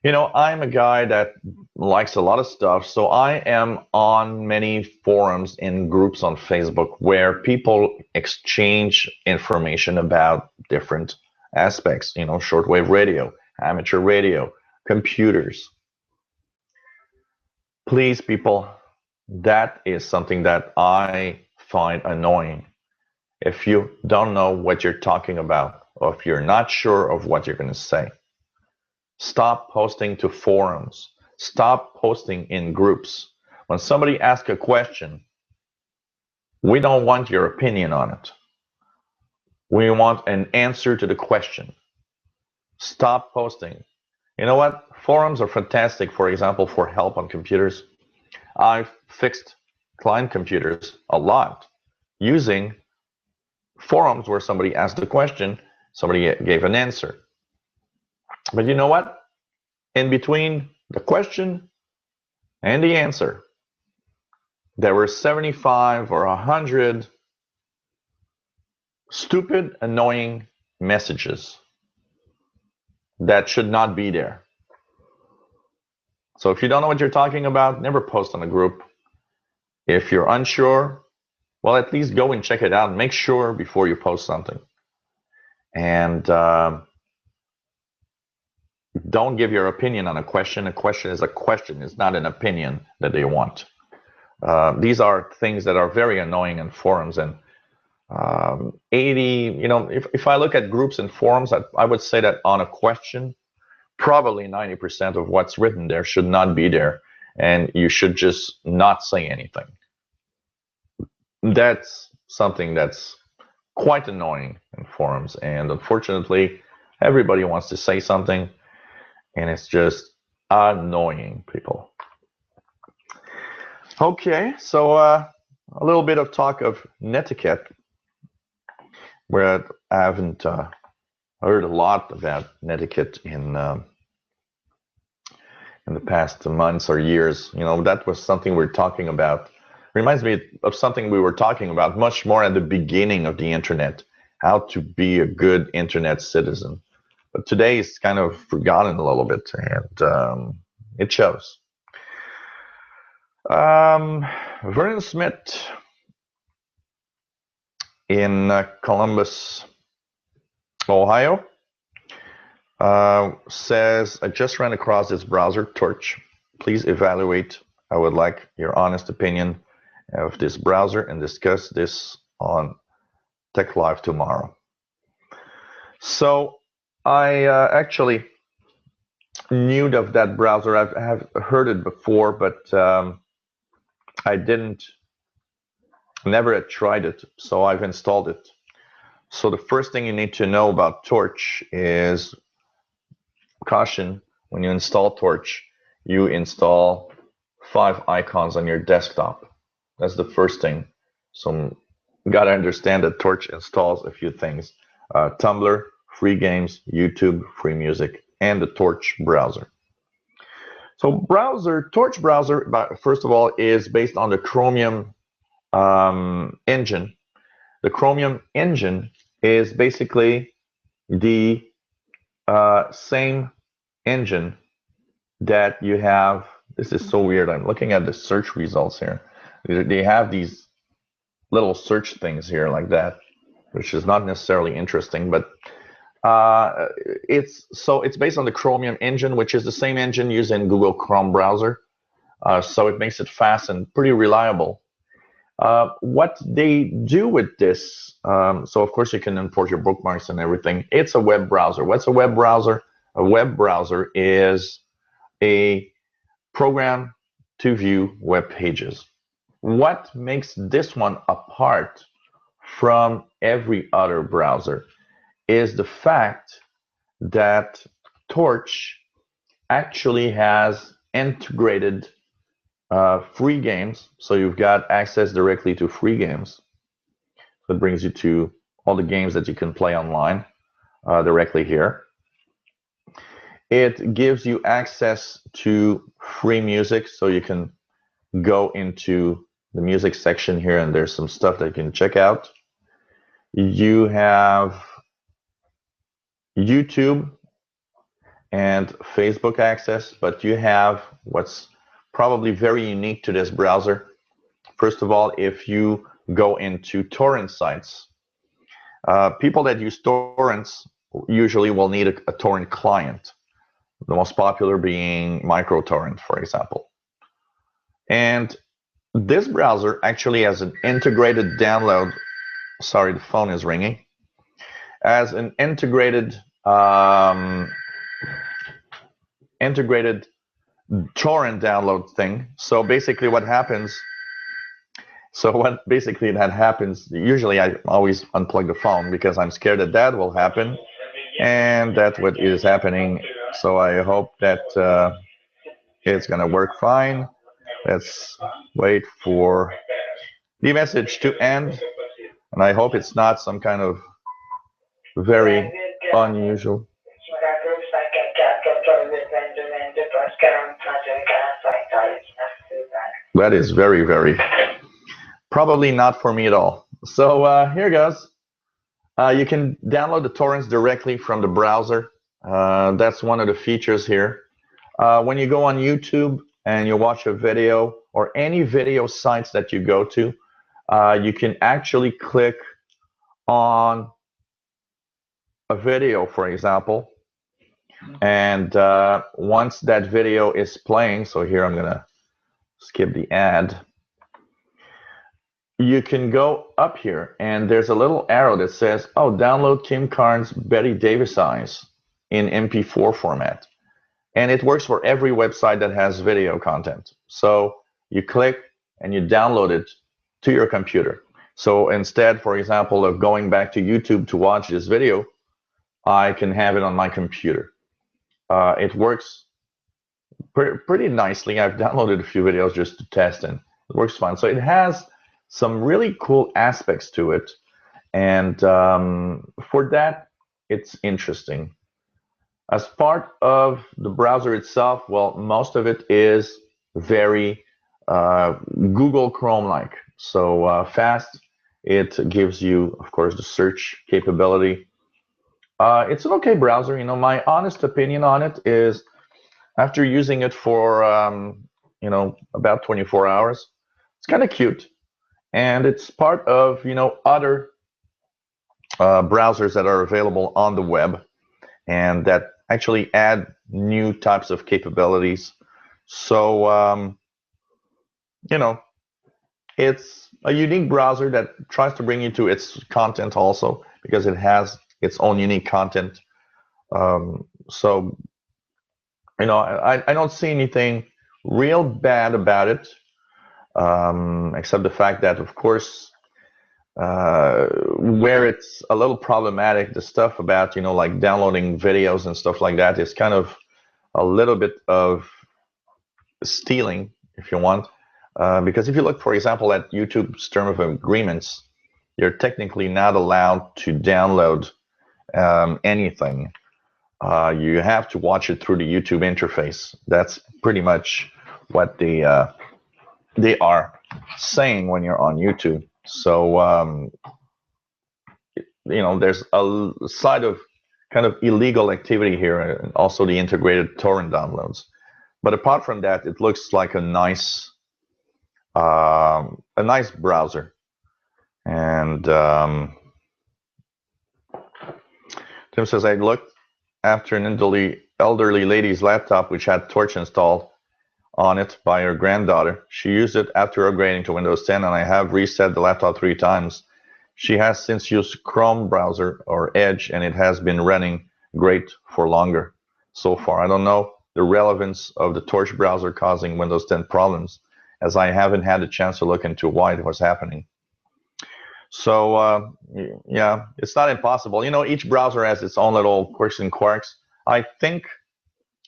Speaker 1: You know, I'm a guy that likes a lot of stuff, so I am on many forums in groups on Facebook where people exchange information about different aspects, you know, shortwave radio, amateur radio, computers. Please, people, that is something that I find annoying. If you don't know what you're talking about, or if you're not sure of what you're going to say, stop posting to forums. Stop posting in groups. When somebody asks a question, we don't want your opinion on it. We want an answer to the question. Stop posting. You know what? Forums are fantastic, for example, for help on computers. I've fixed client computers a lot using forums where somebody asked a question, somebody gave an answer. But you know what? In between the question and the answer, there were 75 or 100 stupid, annoying messages that should not be there. So if you don't know what you're talking about, never post on a group. If you're unsure, well, at least go and check it out. Make sure before you post something. And don't give your opinion on a question. A question is a question. It's not an opinion that they want. These are things that are very annoying in forums. And 80, you know, if I look at groups and forums, I would say that on a question, probably 90% of what's written there should not be there. And you should just not say anything. That's something that's quite annoying in forums. And unfortunately, everybody wants to say something. And it's just annoying, people. Okay, so a little bit of talk of Netiquette, where I haven't heard a lot about Netiquette in the past months or years. You know, that was something we're talking about. Reminds me of something we were talking about much more at the beginning of the internet, how to be a good internet citizen. But today it's kind of forgotten a little bit, and it shows. Vernon Smith in Columbus, Ohio, says, I just ran across this browser, Torch. Please evaluate. I would like your honest opinion of this browser and discuss this on Tech Live tomorrow. So I actually knew of that browser. I have heard it before, but I never had tried it, so I've installed it. So the first thing you need to know about Torch is, caution, when you install Torch, you install 5 icons on your desktop. That's the first thing. So you got to understand that Torch installs a few things. Tumblr, free games, YouTube, free music, and the Torch browser. So Torch browser, first of all, is based on the Chromium engine. The Chromium engine is basically the same engine that you have. This is so weird. I'm looking at the search results here. They have these little search things here like that, which is not necessarily interesting, but it's based on the Chromium engine, which is the same engine used in Google Chrome browser. So it makes it fast and pretty reliable. What they do with this, so of course you can import your bookmarks and everything. It's a web browser. What's a web browser? A web browser is a program to view web pages. What makes this one apart from every other browser is the fact that Torch actually has integrated free games. So you've got access directly to free games. So it brings you to all the games that you can play online directly here. It gives you access to free music, so you can go into the music section here and there's some stuff that you can check out. You have YouTube and Facebook access, but you have what's probably very unique to this browser. First of all, if you go into torrent sites, people that use torrents usually will need a torrent client, the most popular being microtorrent, for example. And this browser actually has an integrated download. Sorry, the phone is ringing. As an integrated integrated torrent download thing. So basically, what happens? That happens? Usually, I always unplug the phone because I'm scared that that will happen, and that's what is happening. So I hope that it's gonna work fine. Let's wait for the message to end, and I hope it's not some kind of very unusual. That is very, very probably not for me at all. So here goes. You can download the torrents directly from the browser. That's one of the features here. When you go on YouTube and you watch a video or any video sites that you go to, you can actually click on a video, for example, and once that video is playing, so here I'm gonna skip the ad, you can go up here and there's a little arrow that says, oh, download Kim Carnes' Betty Davis Eyes in MP4 format. And it works for every website that has video content. So you click and you download it to your computer. So instead, for example, of going back to YouTube to watch this video, I can have it on my computer. It works pretty nicely. I've downloaded a few videos just to test, and it works fine. So it has some really cool aspects to it, and for that, it's interesting. As part of the browser itself, well, most of it is very Google Chrome-like. So fast. It gives you, of course, the search capability. It's an okay browser. You know, my honest opinion on it is, after using it for about 24 hours, it's kind of cute, and it's part of other browsers that are available on the web, and that actually add new types of capabilities. So it's a unique browser that tries to bring you to its content also, because it has its own unique content. So I don't see anything real bad about it, except the fact that, of course, where it's a little problematic, the stuff about like downloading videos and stuff like that is kind of a little bit of stealing, if you want, because if you look, for example, at YouTube's term of agreements, you're technically not allowed to download anything. You have to watch it through the YouTube interface. That's pretty much what they are saying when you're on YouTube. So there's a side of kind of illegal activity here, and also the integrated torrent downloads. But apart from that, it looks like a nice browser. And Tim says, I looked after an elderly lady's laptop which had Torch installed on it by her granddaughter. She used it after upgrading to Windows 10, and I have reset the laptop 3 times. She has since used Chrome browser or Edge, and it has been running great for longer so far. I don't know the relevance of the Torch browser causing Windows 10 problems, as I haven't had a chance to look into why it was happening. So yeah, it's not impossible. Each browser has its own little quirks and quarks. I think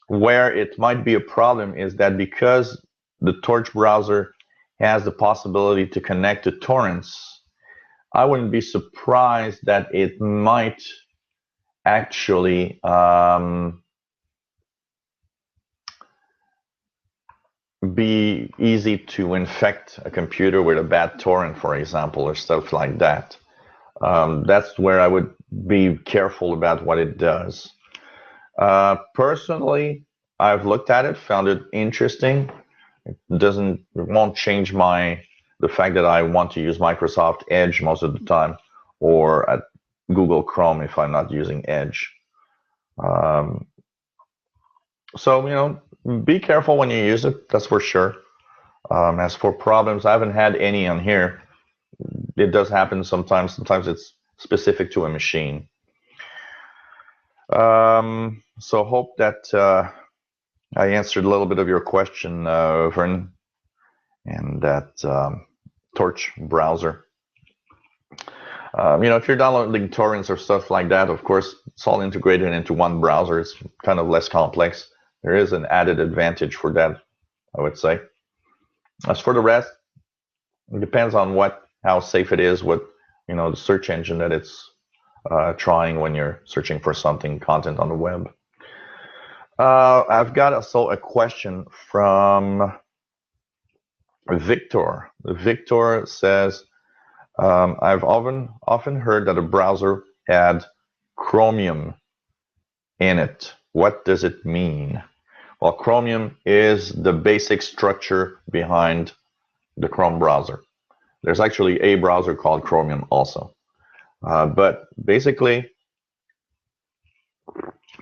Speaker 1: where it might be a problem is that because the Torch browser has the possibility to connect to torrents, I wouldn't be surprised that it might actually be easy to infect a computer with a bad torrent, for example, or stuff like that. That's where I would be careful about what it does. Personally, I've looked at it, found it interesting. It won't change the fact that I want to use Microsoft Edge most of the time, or at Google Chrome if I'm not using Edge. So, be careful when you use it, that's for sure. As for problems, I haven't had any on here. It does happen sometimes. Sometimes it's specific to a machine. So hope that I answered a little bit of your question, Vern, and that Torch browser. If you're downloading torrents or stuff like that, of course, it's all integrated into one browser. It's kind of less complex. There is an added advantage for that, I would say. As for the rest, it depends on how safe it is, what the search engine that it's trying when you're searching for content on the web. I've got also a question from Victor. Victor says, I've often heard that a browser had Chromium in it. What does it mean? Well, Chromium is the basic structure behind the Chrome browser. There's actually a browser called Chromium also. But basically,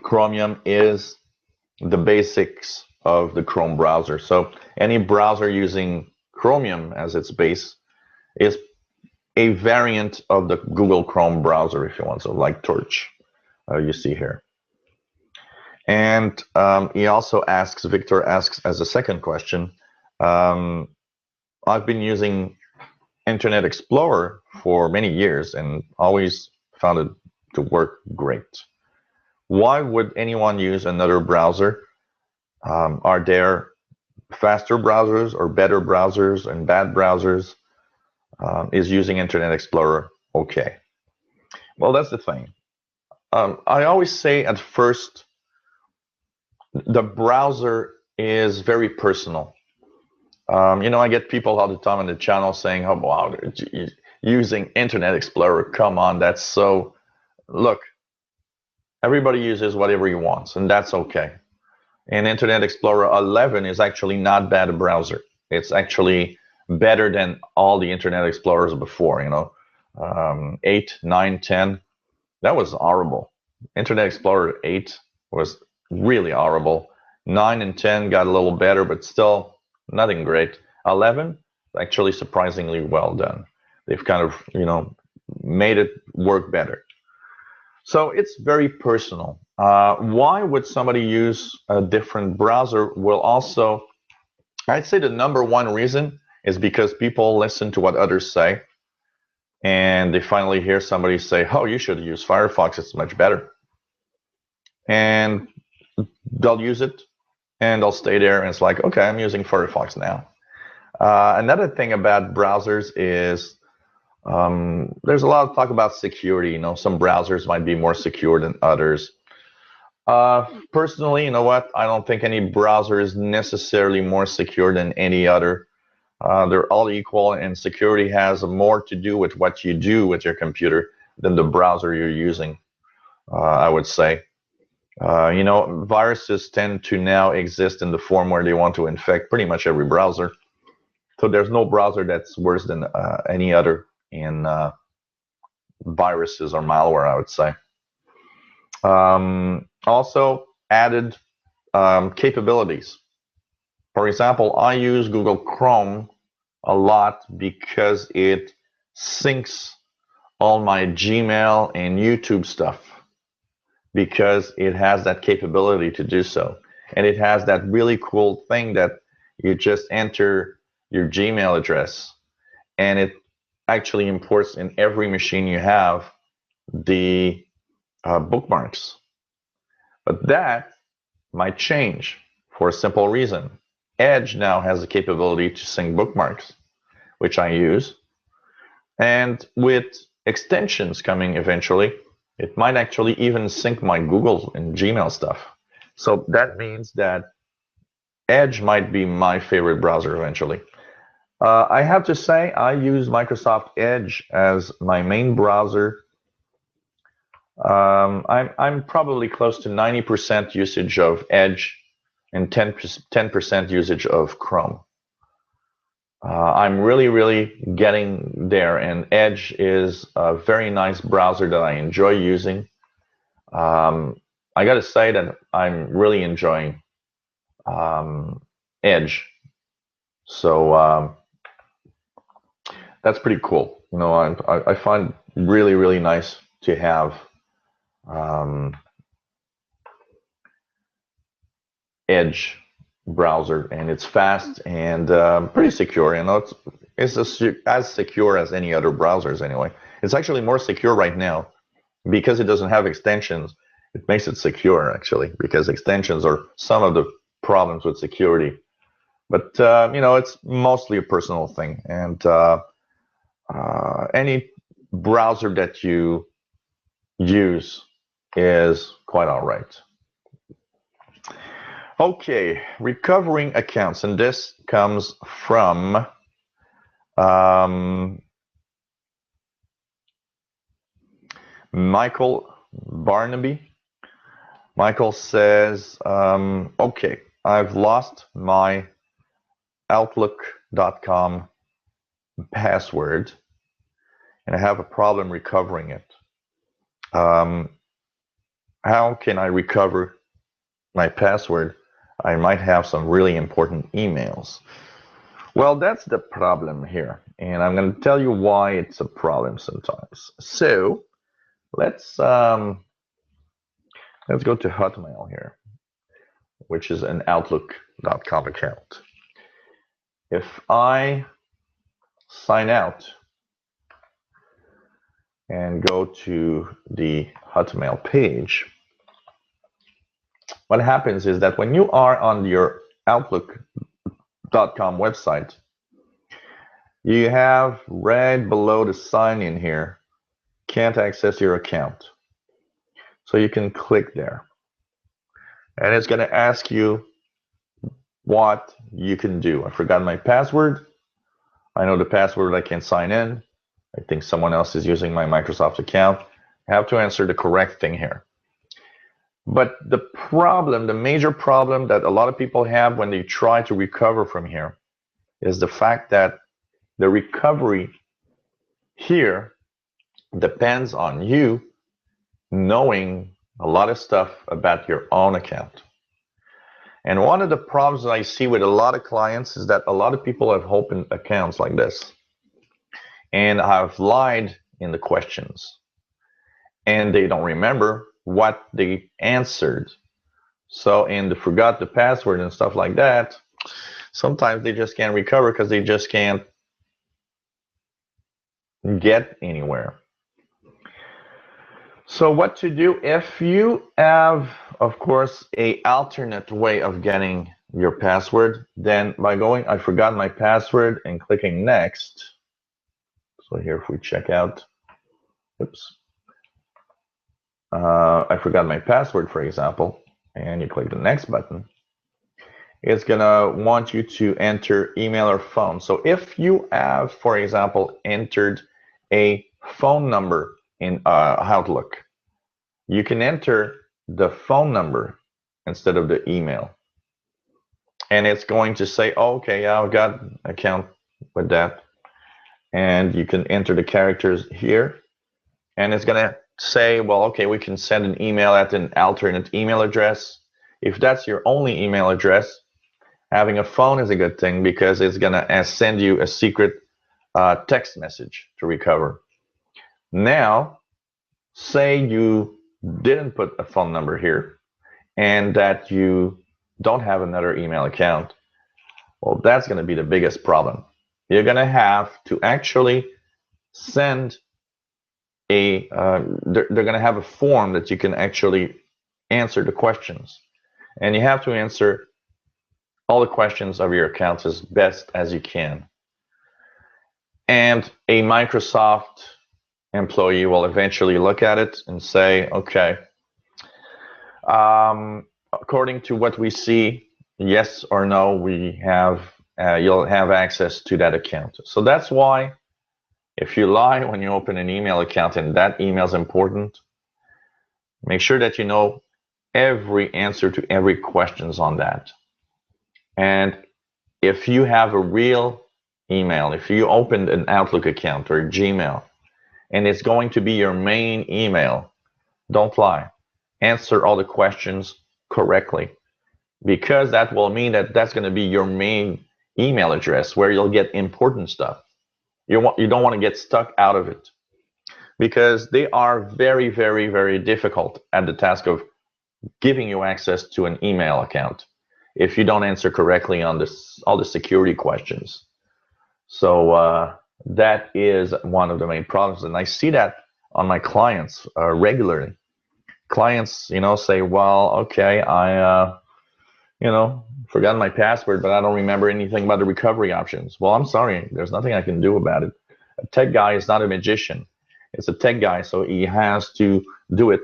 Speaker 1: Chromium is the basics of the Chrome browser. So any browser using Chromium as its base is a variant of the Google Chrome browser, if you want, so like Torch, you see here. And Victor asks as a second question, I've been using Internet Explorer for many years and always found it to work great. Why would anyone use another browser? Are there faster browsers or better browsers and bad browsers? Is using Internet Explorer okay? Well, that's the thing. I always say at first, the browser is very personal. I get people all the time on the channel saying, oh, wow, using Internet Explorer, come on, that's so... Look, everybody uses whatever he wants, and that's okay. And Internet Explorer 11 is actually not bad a browser. It's actually better than all the Internet Explorers before, 8, 9, 10. That was horrible. Internet Explorer 8 was really horrible. 9 and 10 got a little better, but still nothing great. 11, actually surprisingly well done. They've kind of, made it work better. So it's very personal. Why would somebody use a different browser? Well, also, I'd say the number one reason is because people listen to what others say, and they finally hear somebody say, oh, you should use Firefox, it's much better. And they'll use it, and they'll stay there, and it's like, okay, I'm using Firefox now. Another thing about browsers is there's a lot of talk about security. Some browsers might be more secure than others. Personally, you know what? I don't think any browser is necessarily more secure than any other. They're all equal, and security has more to do with what you do with your computer than the browser you're using, I would say. Viruses tend to now exist in the form where they want to infect pretty much every browser. So there's no browser that's worse than any other in viruses or malware, I would say. Also, added capabilities. For example, I use Google Chrome a lot because it syncs all my Gmail and YouTube stuff, because it has that capability to do so. And it has that really cool thing that you just enter your Gmail address, and it actually imports in every machine you have the bookmarks. But that might change for a simple reason. Edge now has the capability to sync bookmarks, which I use. And with extensions coming eventually, it might actually even sync my Google and Gmail stuff. So that means that Edge might be my favorite browser eventually. I have to say I use Microsoft Edge as my main browser. I'm probably close to 90% usage of Edge and 10% usage of Chrome. I'm really getting there, and Edge is a very nice browser that I enjoy using. I got to say that I'm really enjoying Edge. So that's pretty cool. You know, I find really nice to have Edge browser, and it's fast and pretty secure. You know, it's as secure as any other browsers anyway. It's actually more secure right now because it doesn't have extensions. It makes it secure actually, because extensions are some of the problems with security. But you know, it's mostly a personal thing, and any browser that you use is quite all right. Okay, recovering accounts, and this comes from Michael Barnaby. Michael says, okay, I've lost my Outlook.com password, and I have a problem recovering it. How can I recover my password? I might have some really important emails. Well, that's the problem here, and I'm going to tell you why it's a problem sometimes. So let's go to Hotmail here, which is an Outlook.com account. If I sign out and go to the Hotmail page, what happens is that when you are on your Outlook.com website, you have right below the sign in here, can't access your account. So you can click there. And it's going to ask you what you can do. I forgot my password. I know the password, I can't sign in. I think someone else is using my Microsoft account. I have to answer the correct thing here. But the problem, the major problem that a lot of people have when they try to recover from here is the fact that the recovery here depends on you knowing a lot of stuff about your own account. And one of the problems that I see with a lot of clients is that a lot of people have opened accounts like this and have lied in the questions, and they don't remember what they answered. So, and they forgot the password and stuff like that. Sometimes they just can't recover because they just can't get anywhere. So what to do if you have, of course, an alternate way of getting your password, then by going, I forgot my password, and clicking next. So here, if we check out, oops, I forgot my password, for example, and you click the next button, it's gonna want you to enter email or phone. So if you have, for example, entered a phone number in Outlook, you can enter the phone number instead of the email. And it's going to say, oh, okay, yeah, I've got an account with that. And you can enter the characters here. And it's going to say, well, okay, we can send an email at an alternate email address. If that's your only email address, having a phone is a good thing because it's going to send you a secret text message to recover. Now, say you didn't put a phone number here and that you don't have another email account. Well, that's going to be the biggest problem. You're going to have to actually send a, they're going to have a form that you can actually answer the questions. And you have to answer all the questions of your accounts as best as you can. And a Microsoft employee will eventually look at it and say, okay, according to what we see, yes or no, we have you'll have access to that account. So that's why if you lie when you open an email account and that email is important, make sure that you know every answer to every questions on that. And if you have a real email, if you opened an Outlook account or Gmail, and it's going to be your main email, don't lie. Answer all the questions correctly, because that will mean that that's going to be your main email address where you'll get important stuff. You don't want to get stuck out of it, because they are very, very, very difficult at the task of giving you access to an email account if you don't answer correctly on all the security questions. So that is one of the main problems, and I see that on my clients regularly. Clients, say, well, okay, I, forgot my password, but I don't remember anything about the recovery options. Well, I'm sorry, there's nothing I can do about it. A tech guy is not a magician. It's a tech guy, so he has to do it,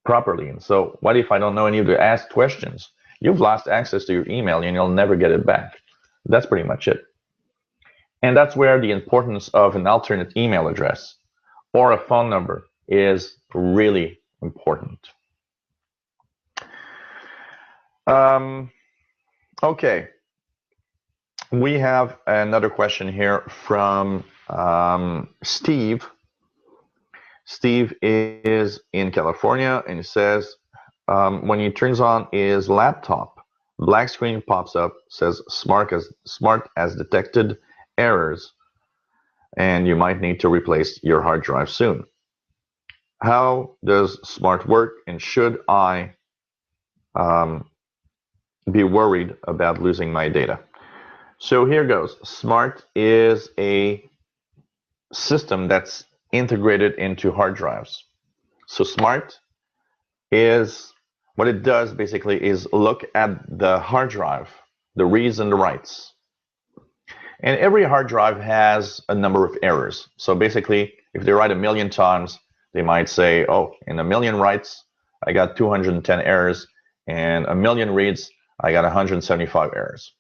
Speaker 1: properly. And so what if I don't know any of the asked questions? You've lost access to your email and you'll never get it back. That's pretty much it. And that's where the importance of an alternate email address or a phone number is really important. Okay. We have another question here from Steve. Steve is in California, and he says, when he turns on his laptop, black screen pops up, says smart has detected errors, and you might need to replace your hard drive soon. How does smart work, and should I be worried about losing my data? So here goes. Smart is a system that's integrated into hard drives. So smart is, what it does basically is look at the hard drive, the reads and the writes. And every hard drive has a number of errors. So basically, if they write 1,000,000 times, they might say, oh, in 1,000,000 writes, I got 210 errors, and 1,000,000 reads, I got 175 errors.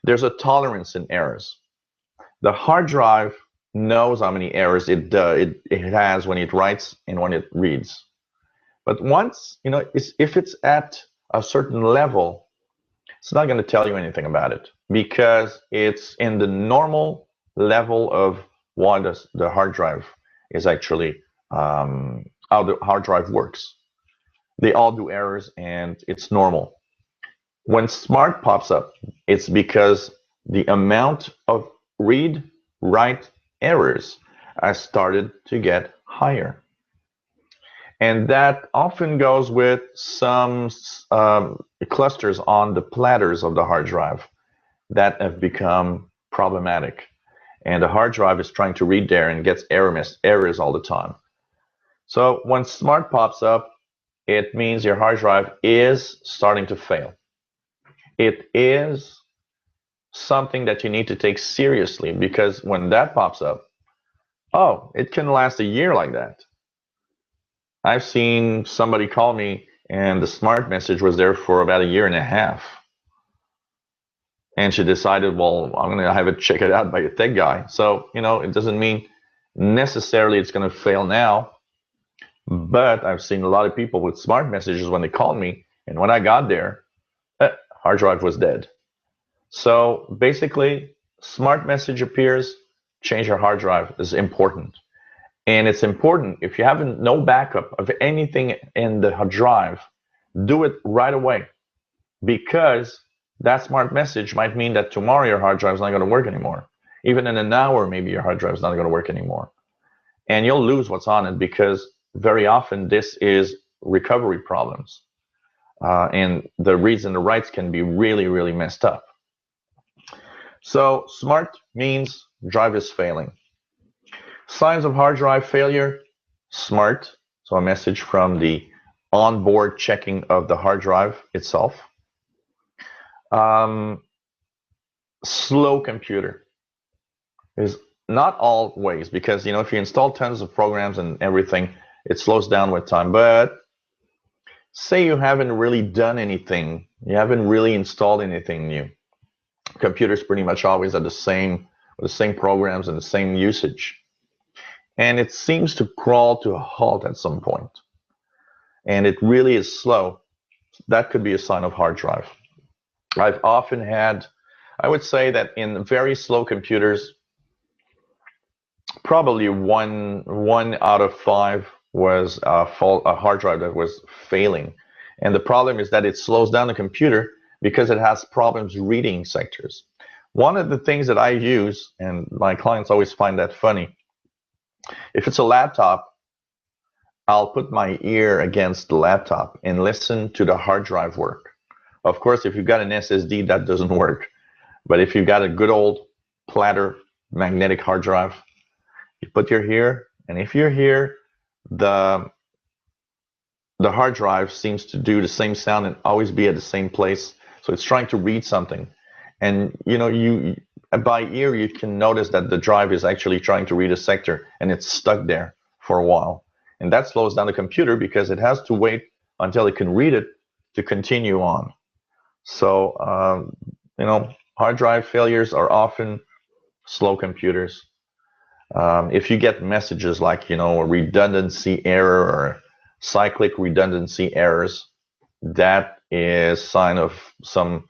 Speaker 1: There's a tolerance in errors. The hard drive knows how many errors it has when it writes and when it reads. But once, if it's at a certain level, it's not going to tell you anything about it, because it's in the normal level of what the hard drive is actually, how the hard drive works. They all do errors, and it's normal. When smart pops up, it's because the amount of read, write errors has started to get higher. And that often goes with some clusters on the platters of the hard drive that have become problematic. And the hard drive is trying to read there and gets errors all the time. So when smart pops up, it means your hard drive is starting to fail. It is something that you need to take seriously, because when that pops up, oh, it can last a year like that. I've seen somebody call me and the smart message was there for about 1.5 years. And she decided, well, I'm going to have it checked out by a tech guy. So, it doesn't mean necessarily it's going to fail now. But I've seen a lot of people with smart messages when they called me. And when I got there, hard drive was dead. So basically, smart message appears, change your hard drive is important. And it's important, if you have no backup of anything in the hard drive, do it right away, because that smart message might mean that tomorrow your hard drive is not going to work anymore. Even in an hour, maybe your hard drive is not going to work anymore. And you'll lose what's on it, because very often this is recovery problems. And the reads and the writes can be really, really messed up. So smart means drive is failing. Signs of hard drive failure, smart. So a message from the onboard checking of the hard drive itself. Slow computer is not always, because if you install tons of programs and everything, it slows down with time. But say you haven't really done anything You haven't really installed anything new. Computers pretty much always are the same programs and the same usage. And it seems to crawl to a halt at some point. And it really is slow. That could be a sign of hard drive. I've often had, I would say that in very slow computers, probably one out of five was a hard drive that was failing. And the problem is that it slows down the computer because it has problems reading sectors. One of the things that I use, and my clients always find that funny, if it's a laptop, I'll put my ear against the laptop and listen to the hard drive work. Of course, if you've got an SSD, that doesn't work. But if you've got a good old platter magnetic hard drive, you put your ear, and if you're here, the hard drive seems to do the same sound and always be at the same place. So it's trying to read something. And you by ear, you can notice that the drive is actually trying to read a sector and it's stuck there for a while. And that slows down the computer because it has to wait until it can read it to continue on. So, hard drive failures are often slow computers. If you get messages like, a redundancy error or cyclic redundancy errors, that is sign of some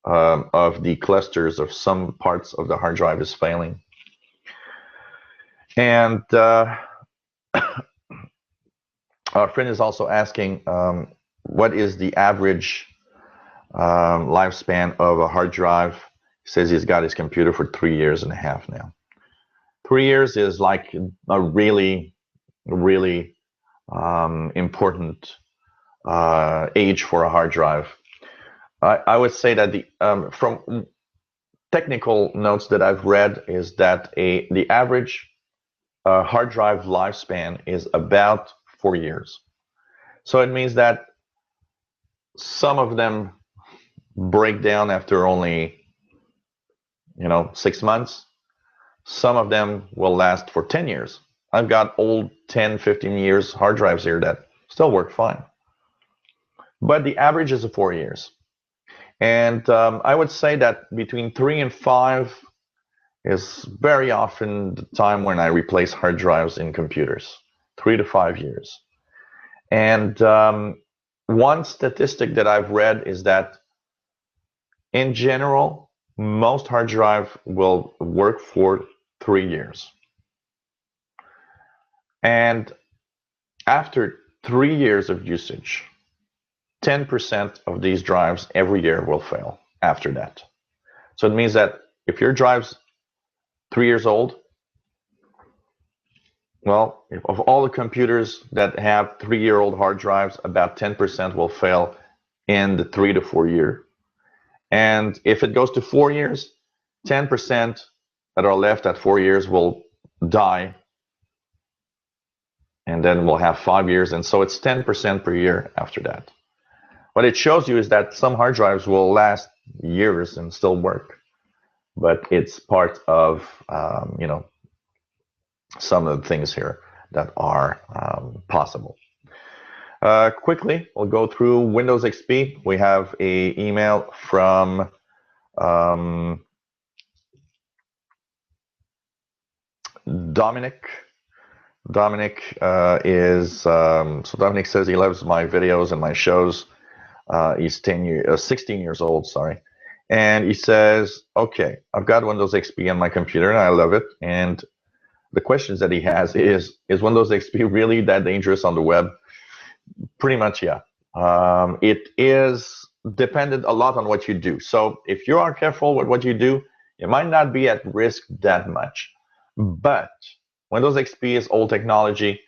Speaker 1: of the clusters of some parts of the hard drive is failing. And our friend is also asking, what is the average lifespan of a hard drive? He says he's got his computer for 3.5 years now. 3 years is like a really, really important age for a hard drive. I would say that from technical notes that I've read is that the average hard drive lifespan is about 4 years. So it means that some of them break down after only 6 months. Some of them will last for 10 years. I've got old 10, 15 years hard drives here that still work fine. But the average is 4 years. And I would say that between 3 and 5 is very often the time when I replace hard drives in computers, 3 to 5 years. And one statistic that I've read is that in general, most hard drive will work for 3 years. And after 3 years of usage, 10% of these drives every year will fail after that. So it means that if your drive's 3 years old, well, of all the computers that have 3-year-old hard drives, about 10% will fail in the 3 to 4 year. And if it goes to 4 years, 10% that are left at 4 years will die. And then we'll have 5 years. And so it's 10% per year after that. What it shows you is that some hard drives will last years and still work. But it's part of, some of the things here that are possible. Quickly, we'll go through Windows XP. We have an email from Dominic. Dominic Dominic says he loves my videos and my shows. He's 16 years old, sorry. And he says, okay, I've got Windows XP on my computer and I love it. And the questions that he has is Windows XP really that dangerous on the web? Pretty much, yeah. It is dependent a lot on what you do. So if you are careful with what you do, you might not be at risk that much. But Windows XP is old technology,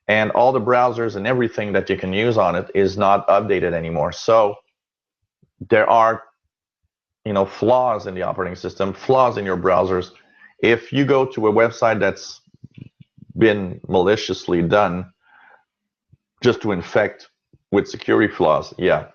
Speaker 1: and all the browsers and everything that you can use on it is not updated anymore. So there are, flaws in the operating system, flaws in your browsers. If you go to a website that's been maliciously done just to infect with security flaws, yeah.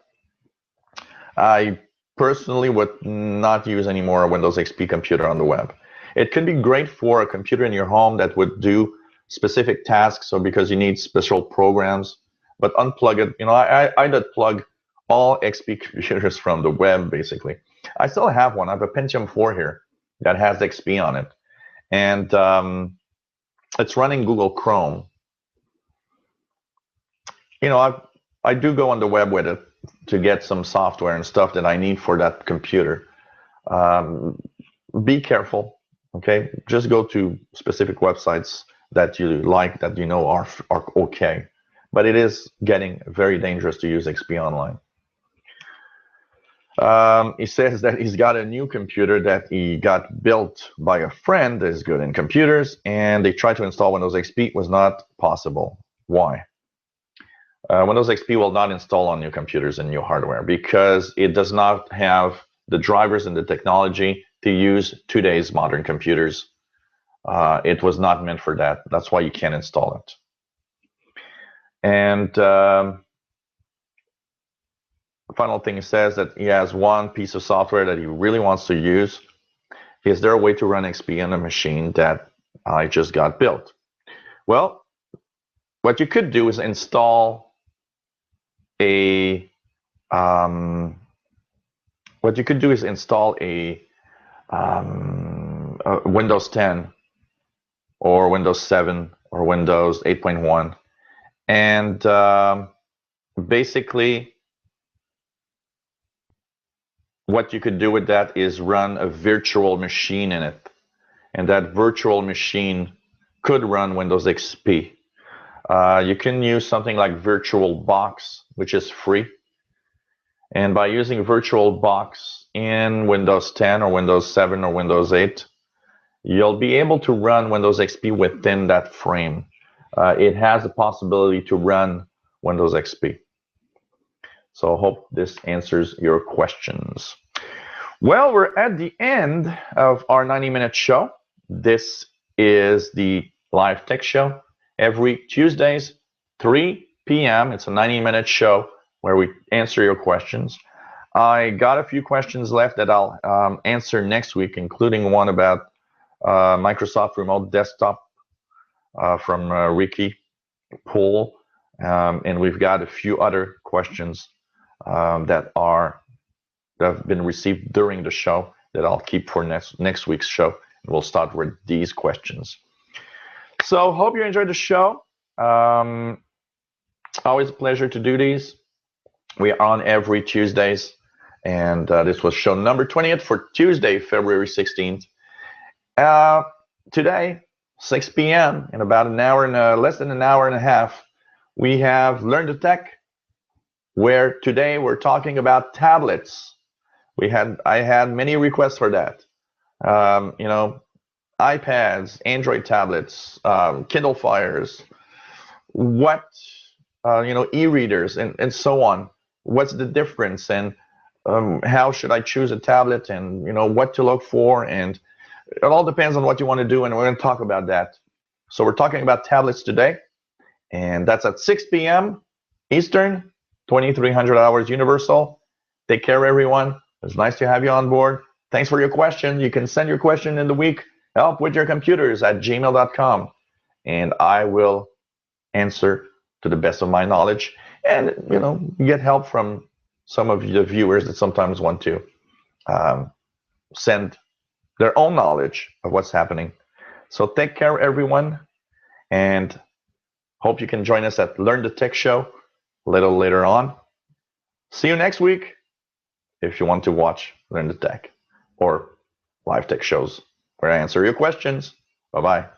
Speaker 1: I personally would not use any more a Windows XP computer on the web. It could be great for a computer in your home that would do specific tasks or because you need special programs, but unplug it. I plug all XP computers from the web, basically. I still have one. I have a Pentium 4 here that has XP on it. And it's running Google Chrome. You know, I do go on the web with it to get some software and stuff that I need for that computer. Be careful, okay? Just go to specific websites that you like, that you know are okay. But it is getting very dangerous to use XP Online. He says that he's got a new computer that he got built by a friend that is good in computers, and they tried to install Windows XP. It was not possible. Why? Windows XP will not install on new computers and new hardware because it does not have the drivers and the technology to use today's modern computers. It was not meant for that. That's why you can't install it. And final thing, he says that he has one piece of software that he really wants to use. Is there a way to run XP on a machine that I just got built? Well, what you could do is install a Windows 10 or Windows 7 or Windows 8.1, and basically what you could do with that is run a virtual machine in it, and that virtual machine could run Windows XP. You can use something like VirtualBox, which is free. And by using VirtualBox in Windows 10 or Windows 7 or Windows 8, you'll be able to run Windows XP within that frame. It has the possibility to run Windows XP. So I hope this answers your questions. Well, we're at the end of our 90-minute show. This is the Live Tech Show. Every Tuesdays, 3 p.m. It's a 90-minute show where we answer your questions. I got a few questions left that I'll answer next week, including one about Microsoft Remote Desktop from Ricky Poole. And we've got a few other questions that have been received during the show that I'll keep for next week's show. And we'll start with these questions. So hope you enjoyed the show. Always a pleasure to do these. We are on every Tuesdays, and this was show number 20th for Tuesday, February 16th. Today, 6 p.m., in about an hour and less than an hour and a half, we have Learn the Tech, where today we're talking about tablets. I had many requests for that. iPads, Android tablets, Kindle Fires, e-readers, and so on. What's the difference, and how should I choose a tablet, and what to look for, and it all depends on what you want to do, and we're going to talk about that. So we're talking about tablets today, and that's at 6 p.m. Eastern, 2300 hours Universal. Take care, everyone. It's nice to have you on board. Thanks for your question. You can send your question in the week, helpwithyourcomputers@gmail.com, and I will answer to the best of my knowledge, and get help from some of the viewers that sometimes want to send their own knowledge of what's happening. So take care, everyone, and hope you can join us at Learn the Tech Show a little later on. See you next week if you want to watch Learn the Tech or Live Tech shows where I answer your questions. Bye-bye.